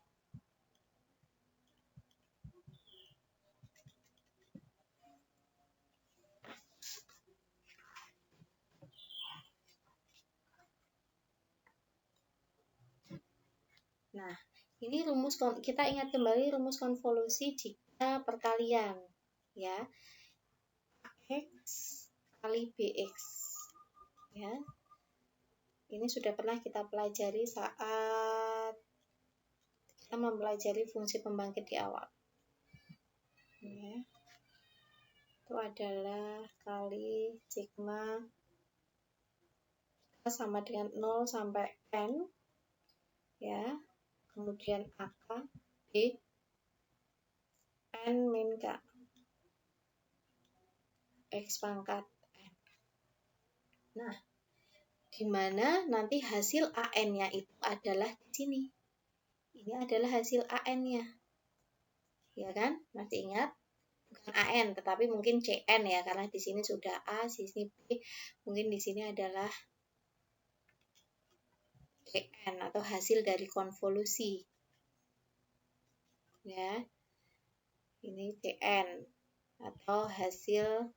Nah, ini rumus, kita ingat kembali rumus konvolusi jika perkalian, ya, X kali BX, ya. Ini sudah pernah kita pelajari saat kita mempelajari fungsi pembangkit di awal. Ya. Itu adalah kali sigma sama dengan 0 sampai N, ya. Kemudian AK B N min K X pangkat N. Nah, di mana nanti hasil AN-nya itu adalah di sini. Ini adalah hasil AN-nya. Ya kan? Masih ingat? Bukan AN, tetapi mungkin CN ya, karena di sini sudah A, di sini B, mungkin di sini adalah CN atau hasil dari konvolusi. Ya. Ini CN atau hasil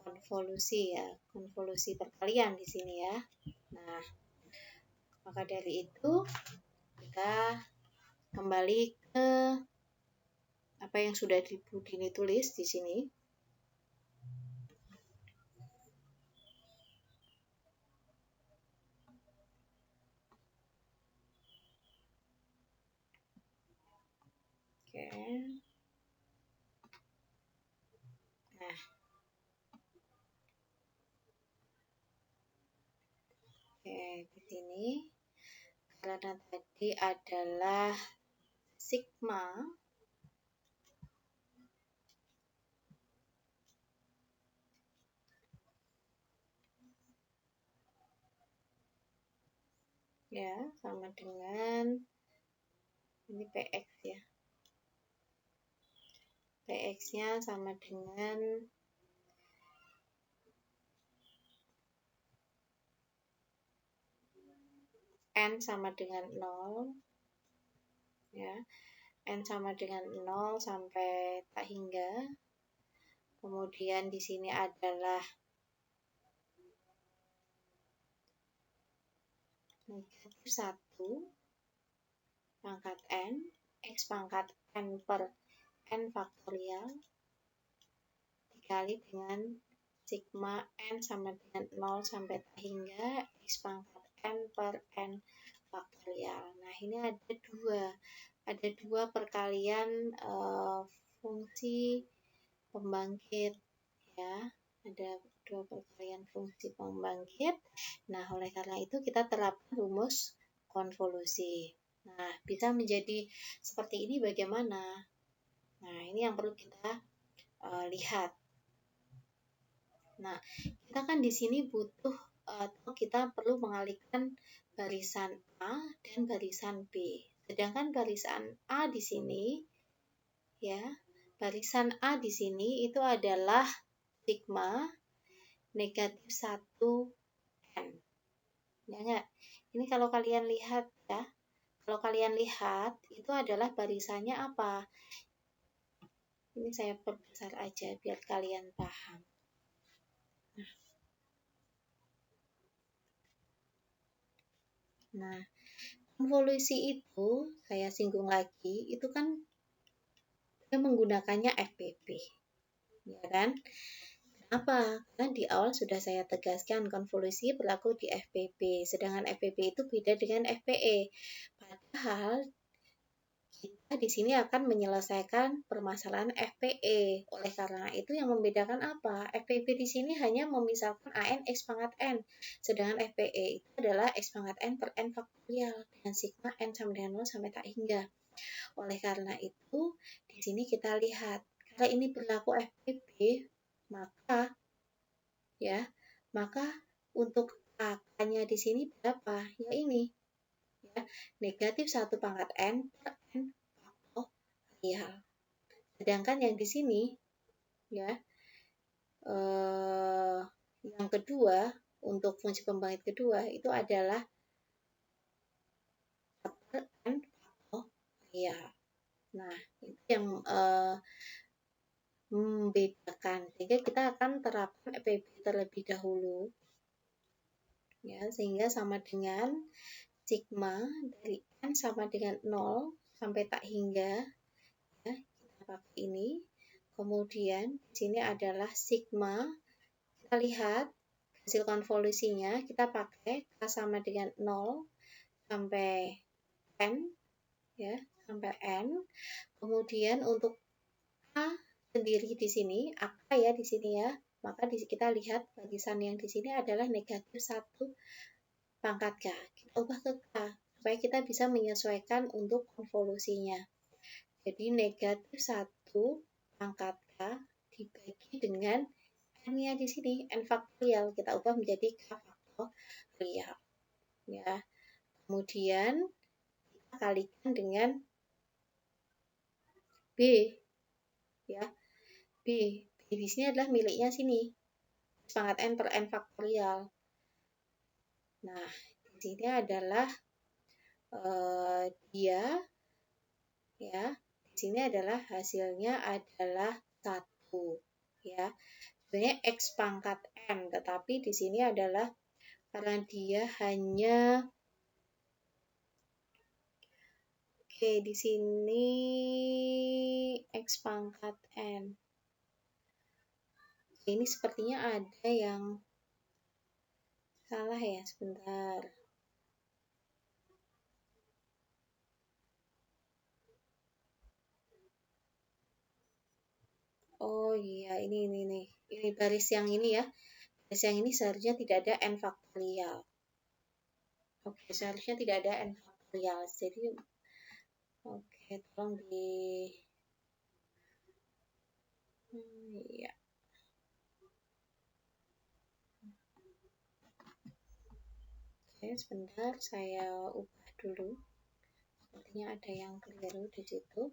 konvolusi ya, konvolusi perkalian di sini ya. Nah, maka dari itu kita kembali ke apa yang sudah ditulis di sini. Oke. Nah, oke, di sini karena tadi adalah sigma, ya, sama dengan ini PX ya. PX-nya sama dengan N sama dengan 0 ya. N sama dengan 0 sampai tak hingga. Kemudian di sini adalah negatif 1 pangkat N, X pangkat N per N faktorial dikali dengan sigma N sama dengan 0 sampai hingga X pangkat N per N faktorial. Nah, ini ada dua perkalian fungsi pembangkit, ya. Ada dua perkalian fungsi pembangkit. Nah, oleh karena itu kita terapkan rumus konvolusi. Nah, bisa menjadi seperti ini bagaimana? Nah, ini yang perlu kita lihat. Nah, kita kan di sini butuh atau kita perlu mengalihkan barisan A dan barisan B. Sedangkan barisan A di sini, ya, barisan A di sini itu adalah sigma negatif 1 N. Ya enggak? Ini kalau kalian lihat, ya, kalau kalian lihat itu adalah barisannya apa? Ini saya perbesar aja biar kalian paham. Nah, konvolusi itu saya singgung lagi, itu kan dia menggunakannya FPP, ya kan? Kenapa? Karena di awal sudah saya tegaskan konvolusi berlaku di FPP, sedangkan FPP itu beda dengan FPE. Padahal kita di sini akan menyelesaikan permasalahan FPE. Oleh karena itu yang membedakan apa? FPP di sini hanya memisahkan AN X pangkat N, sedangkan FPE itu adalah X pangkat N per N faktorial dengan sigma N sama dengan 0 sampai tak hingga. Oleh karena itu, di sini kita lihat, kalau ini berlaku FPP, maka untuk AK-nya di sini berapa? Ya ini, ya, negatif 1 pangkat N per N faktorial. Sedangkan yang di sini, ya, yang kedua, untuk fungsi pembangkit kedua itu adalah per N faktorial. Nah, itu yang membedakan, sehingga kita akan terapkan FPP terlebih dahulu, ya, sehingga sama dengan sigma dari N sama dengan 0 sampai tak hingga, ya, kita pakai ini. Kemudian di sini adalah sigma, kita lihat hasil konvolusinya, kita pakai K sama dengan 0 sampai N, ya, sampai N. Kemudian untuk A sendiri di sini, AK ya di sini, ya, maka kita lihat barisan yang di sini adalah negatif 1 pangkat K. Kita ubah ke K supaya kita bisa menyesuaikan untuk konvolusinya. Jadi negatif 1 pangkat K dibagi dengan N-nya di sini, N faktorial, kita ubah menjadi K faktorial, ya. Kemudian kita kalikan dengan B, ya. B di sini adalah miliknya sini, pangkat N per N faktorial. Nah, di sini adalah dia, ya, di sini adalah hasilnya adalah 1, ya. Sebenarnya X pangkat N, tetapi di sini adalah karena dia hanya, oke, di sini X pangkat N. Ini sepertinya ada yang salah ya, sebentar. Oh iya, ini baris yang ini, ya. Baris yang ini seharusnya tidak ada N faktorial. Oke, seharusnya tidak ada N faktorial. Jadi, oke, tolong di... Iya. Oke, sebentar, saya ubah dulu. Sepertinya ada yang keliru di situ.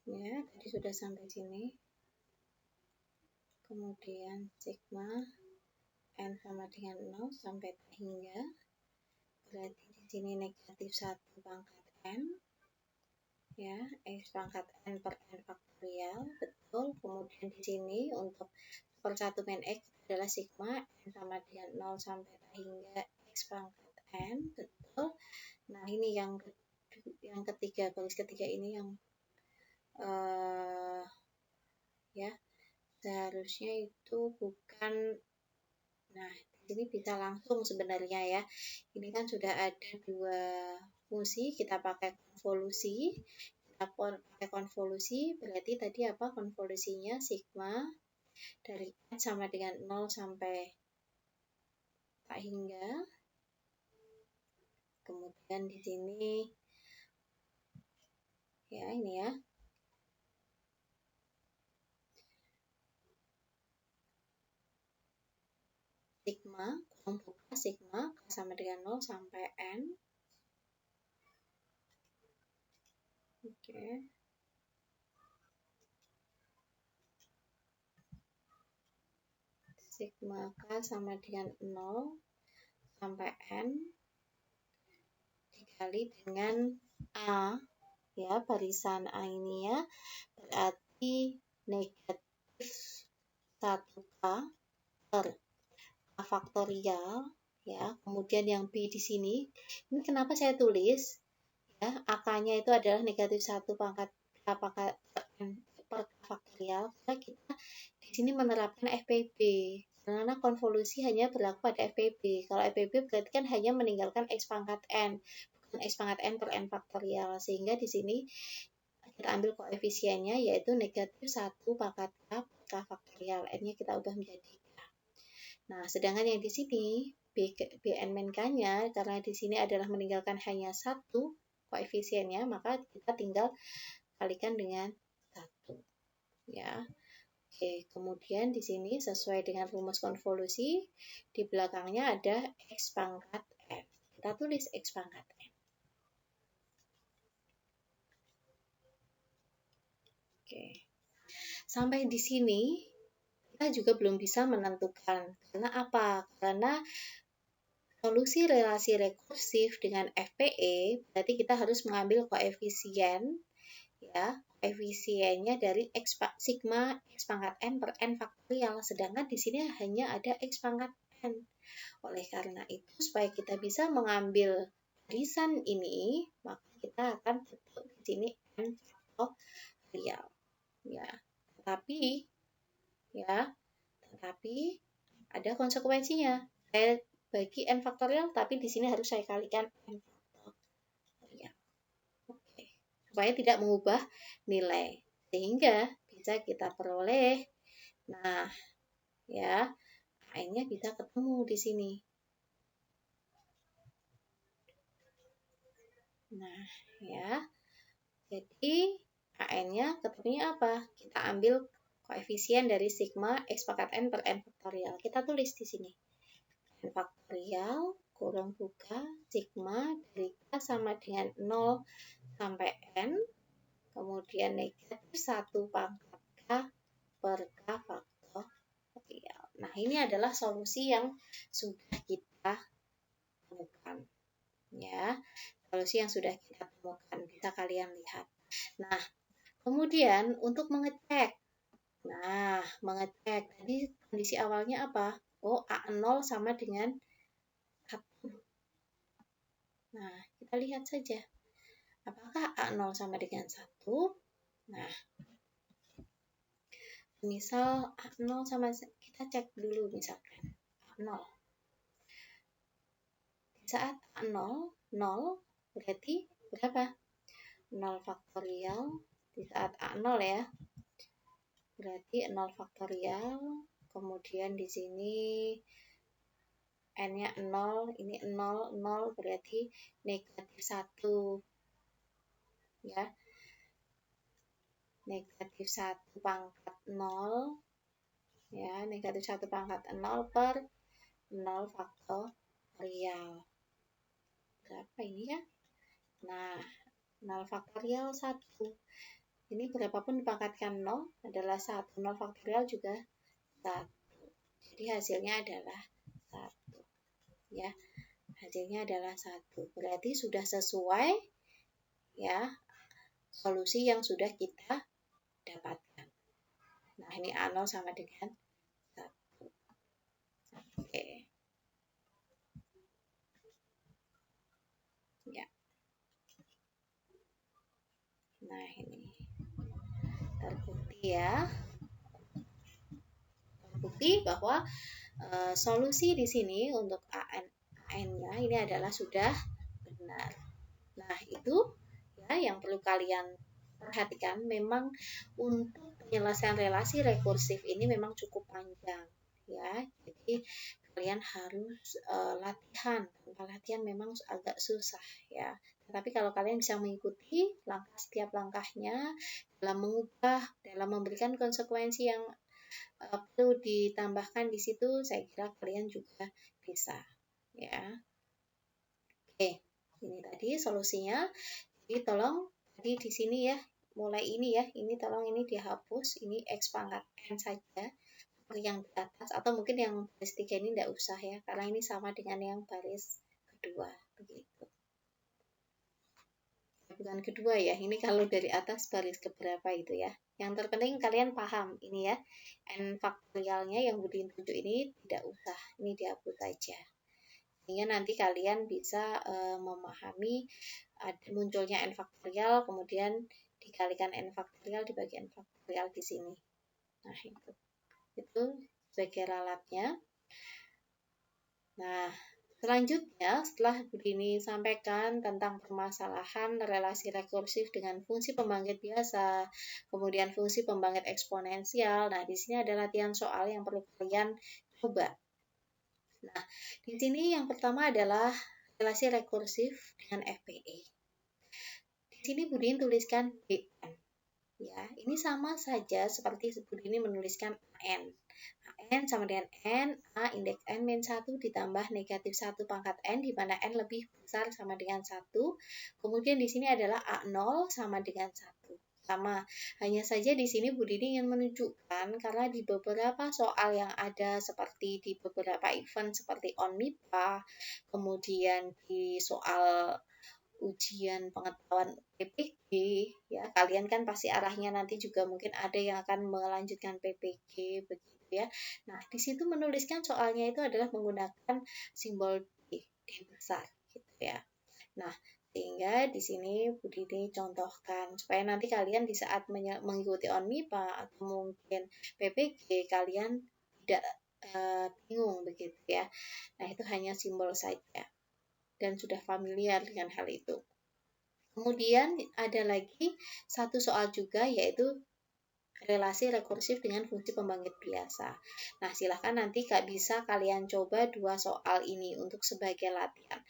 Ya, tadi sudah sampai sini. Kemudian sigma n sama dengan 0 sampai tak hingga. Berarti di sini negatif 1 pangkat n. Ya, x pangkat n per n faktorial. Betul. Kemudian di sini untuk sepersatu min x adalah sigma n sama dengan 0 sampai tak hingga x pangkat n. Betul. Nah, ini yang ketiga, garis ketiga ini yang ya, seharusnya itu bukan. Nah, di sini bisa langsung sebenarnya ya. Ini kan sudah ada dua fungsi, kita pakai konvolusi. Kita pakai konvolusi, berarti tadi apa? Konvolusinya sigma dari n sama dengan 0 sampai tak hingga. Kemudian di sini ya, ini ya. Sigma, kurang buka sigma sama dengan 0 sampai n. Oke. Sigma K sama dengan 0 sampai n dikali dengan A, ya, barisan A ini ya, berarti negatif 1K per A faktorial, ya. Kemudian yang B di sini, ini kenapa saya tulis ya, AK-nya itu adalah negatif 1 pangkat K pangkat per K faktorial, karena kita di sini menerapkan FPB. Karena konvolusi hanya berlaku pada FPB. Kalau FPB berarti kan hanya meninggalkan X pangkat N, bukan X pangkat N per N faktorial. Sehingga di sini kita ambil koefisiennya yaitu negatif 1 pangkat K per K faktorial. N-nya kita ubah menjadi K. Nah, sedangkan yang di sini Bn min K-nya, karena di sini adalah meninggalkan hanya 1 koefisiennya, maka kita tinggal kalikan dengan 1. Ya. Oke, kemudian di sini sesuai dengan rumus konvolusi, di belakangnya ada X pangkat N. Kita tulis X pangkat N. Oke. Sampai di sini kita juga belum bisa menentukan. Karena apa? Karena solusi relasi rekursif dengan FPE berarti kita harus mengambil koefisien, ya, koefisiennya dari sigma X pangkat N per N faktorial, sedangkan di sini hanya ada X pangkat N. Oleh karena itu, supaya kita bisa mengambil barisan ini, maka kita akan bentuk di sini N faktorial, ya. Tetapi ada konsekuensinya. Saya bagi N faktorial, tapi di sini harus saya kalikan N faktorial. Oke. Supaya tidak mengubah nilai. Sehingga bisa kita peroleh. Nah, ya, N-nya bisa ketemu di sini. Nah, ya. Jadi, AN-nya ketemunya apa? Kita ambil koefisien dari sigma X pangkat N per N faktorial. Kita tulis di sini. N faktorial kurang buka sigma dari K sama dengan 0 sampai N, kemudian negatif 1 pangkat K per K faktorial. Nah, ini adalah solusi yang sudah kita temukan. Ya, solusi yang sudah kita temukan, bisa kalian lihat. Nah, kemudian untuk mengecek. Nah, mengecek. Tadi kondisi awalnya apa? Oh, A0 sama dengan 1. Nah, kita lihat saja. Apakah A0 sama dengan 1? Nah, misal A0 sama, kita cek dulu misalkan. A0. Di saat A0, 0, berarti berapa? 0 faktorial. Di saat A0 ya. Berarti 0 faktorial. Kemudian di sini N-nya 0, ini 0, 0 berarti negatif 1. Ya. Negatif 1 pangkat 0. Ya, negatif 1 pangkat 0 per 0 faktorial. Berapa ini ya? Nah, 0 faktorial 1. Ini berapapun dipangkatkan 0 adalah 1. 0 faktorial juga 1. Jadi hasilnya adalah 1. Ya, hasilnya adalah 1. Berarti sudah sesuai ya solusi yang sudah kita dapatkan. Nah, ini A0 sama dengan 1. Oke. Ya. Nah, ini terbukti ya. Terbukti bahwa solusi di sini untuk AN-nya ini adalah sudah benar. Nah, itu ya yang perlu kalian perhatikan. Memang untuk penyelesaian relasi rekursif ini memang cukup panjang ya. Jadi kalian harus latihan. Tanpa latihan memang agak susah ya. Tapi kalau kalian bisa mengikuti setiap langkahnya dalam mengubah, dalam memberikan konsekuensi yang perlu ditambahkan di situ, saya kira kalian juga bisa ya. Oke, ini tadi solusinya. Jadi tolong tadi di sini ya, mulai ini ya, ini tolong ini dihapus, ini X pangkat N saja yang di atas, atau mungkin yang baris 3 ini tidak usah ya, karena ini sama dengan yang baris kedua begitu. Bukan kedua ya, ini kalau dari atas baris keberapa itu ya. Yang terpenting kalian paham ini ya, N faktorialnya yang Budin tunjuk ini tidak usah, ini dihapus saja. Sehingga nanti kalian bisa memahami munculnya N faktorial, kemudian dikalikan N faktorial dibagi N faktorial di sini. Nah, itu sebagai ralatnya. Nah, selanjutnya setelah Budini sampaikan tentang permasalahan relasi rekursif dengan fungsi pembangkit biasa, kemudian fungsi pembangkit eksponensial. Nah, di sini ada latihan soal yang perlu kalian coba. Nah, di sini yang pertama adalah relasi rekursif dengan FPE. Di sini Budini tuliskan BN. Ya, ini sama saja seperti Budini menuliskan AN. N sama dengan N, A indeks N min 1 ditambah negatif 1 pangkat N, di mana N lebih besar sama dengan 1. Kemudian di sini adalah A0 sama dengan 1. Sama, hanya saja di sini Budini ingin menunjukkan karena di beberapa soal yang ada seperti di beberapa event seperti on MIPA, kemudian di soal ujian pengetahuan PPG ya, kalian kan pasti arahnya nanti juga mungkin ada yang akan melanjutkan PPG begitu ya. Nah, di situ menuliskan soalnya itu adalah menggunakan simbol D besar gitu ya. Nah, sehingga di sini Budini contohkan supaya nanti kalian di saat mengikuti on MIPA atau mungkin PPG kalian tidak bingung begitu ya. Nah, itu hanya simbol saja dan sudah familiar dengan hal itu. Kemudian ada lagi satu soal juga yaitu relasi rekursif dengan fungsi pembangkit biasa. Nah, silahkan nanti bisa kalian coba dua soal ini untuk sebagai latihan.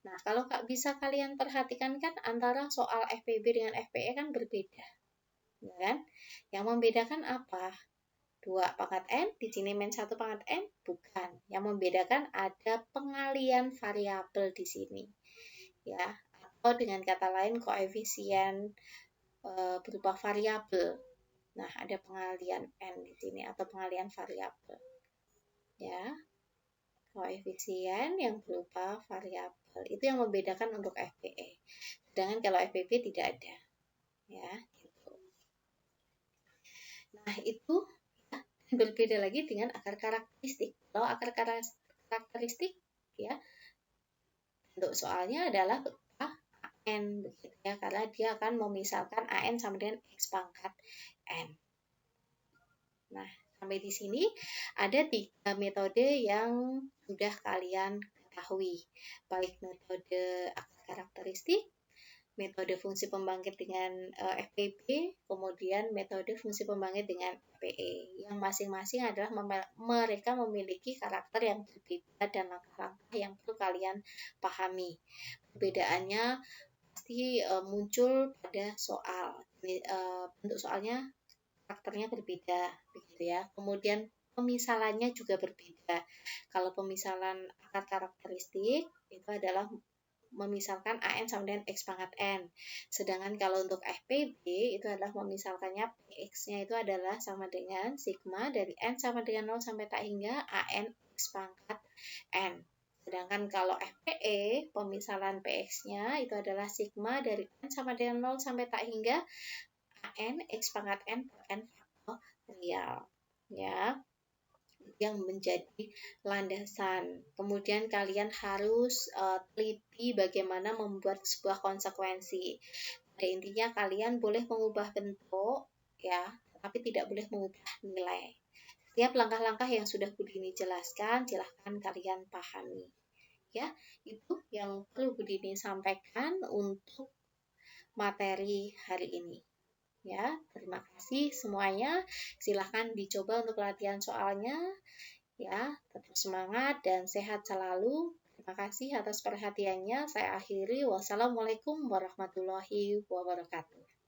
Nah, kalau bisa kalian perhatikan kan antara soal FPB dengan FPE kan berbeda. Ya kan? Yang membedakan apa? 2 pangkat N, di sini min 1 pangkat N? Bukan. Yang membedakan ada pengalian variabel di sini. Ya, atau dengan kata lain koefisien berupa variabel. Nah, ada pengalian N di sini atau pengalian variabel. Ya. Koefisien yang berupa variabel. Itu yang membedakan untuk FPE. Sedangkan kalau FPB tidak ada. Ya, gitu. Nah, itu ya, berbeda lagi dengan akar karakteristik. Kalau akar karakteristik ya untuk soalnya adalah N begitu ya, karena dia akan memisalkan AN sama dengan X pangkat N. Nah, sampai di sini ada 3 metode yang sudah kalian ketahui, baik metode akar karakteristik, metode fungsi pembangkit dengan FPB, kemudian metode fungsi pembangkit dengan FPE, yang masing-masing adalah mereka memiliki karakter yang berbeda dan langkah-langkah yang perlu kalian pahami. Perbedaannya pasti muncul pada soal. Bentuk soalnya karakternya berbeda begitu ya. Kemudian pemisalannya juga berbeda. Kalau pemisalan akar karakteristik itu adalah memisalkan AN sama dengan X pangkat N. Sedangkan kalau untuk FPB itu adalah memisalkannya PX-nya itu adalah sama dengan sigma dari N sama dengan 0 sampai tak hingga AN X pangkat N. Sedangkan kalau FPE, pemisalan PX-nya itu adalah sigma dari N sama dengan 0 sampai tak hingga AN X pangkat N per N faktorial. Ya, yang menjadi landasan. Kemudian kalian harus teliti bagaimana membuat sebuah konsekuensi. Pada intinya kalian boleh mengubah bentuk, ya, tapi tidak boleh mengubah nilai. Setiap langkah-langkah yang sudah Budini jelaskan, silahkan kalian pahami. Ya, itu yang perlu Budini sampaikan untuk materi hari ini. Ya, terima kasih semuanya. Silahkan dicoba untuk latihan soalnya. Ya, tetap semangat dan sehat selalu. Terima kasih atas perhatiannya. Saya akhiri. Wassalamualaikum warahmatullahi wabarakatuh.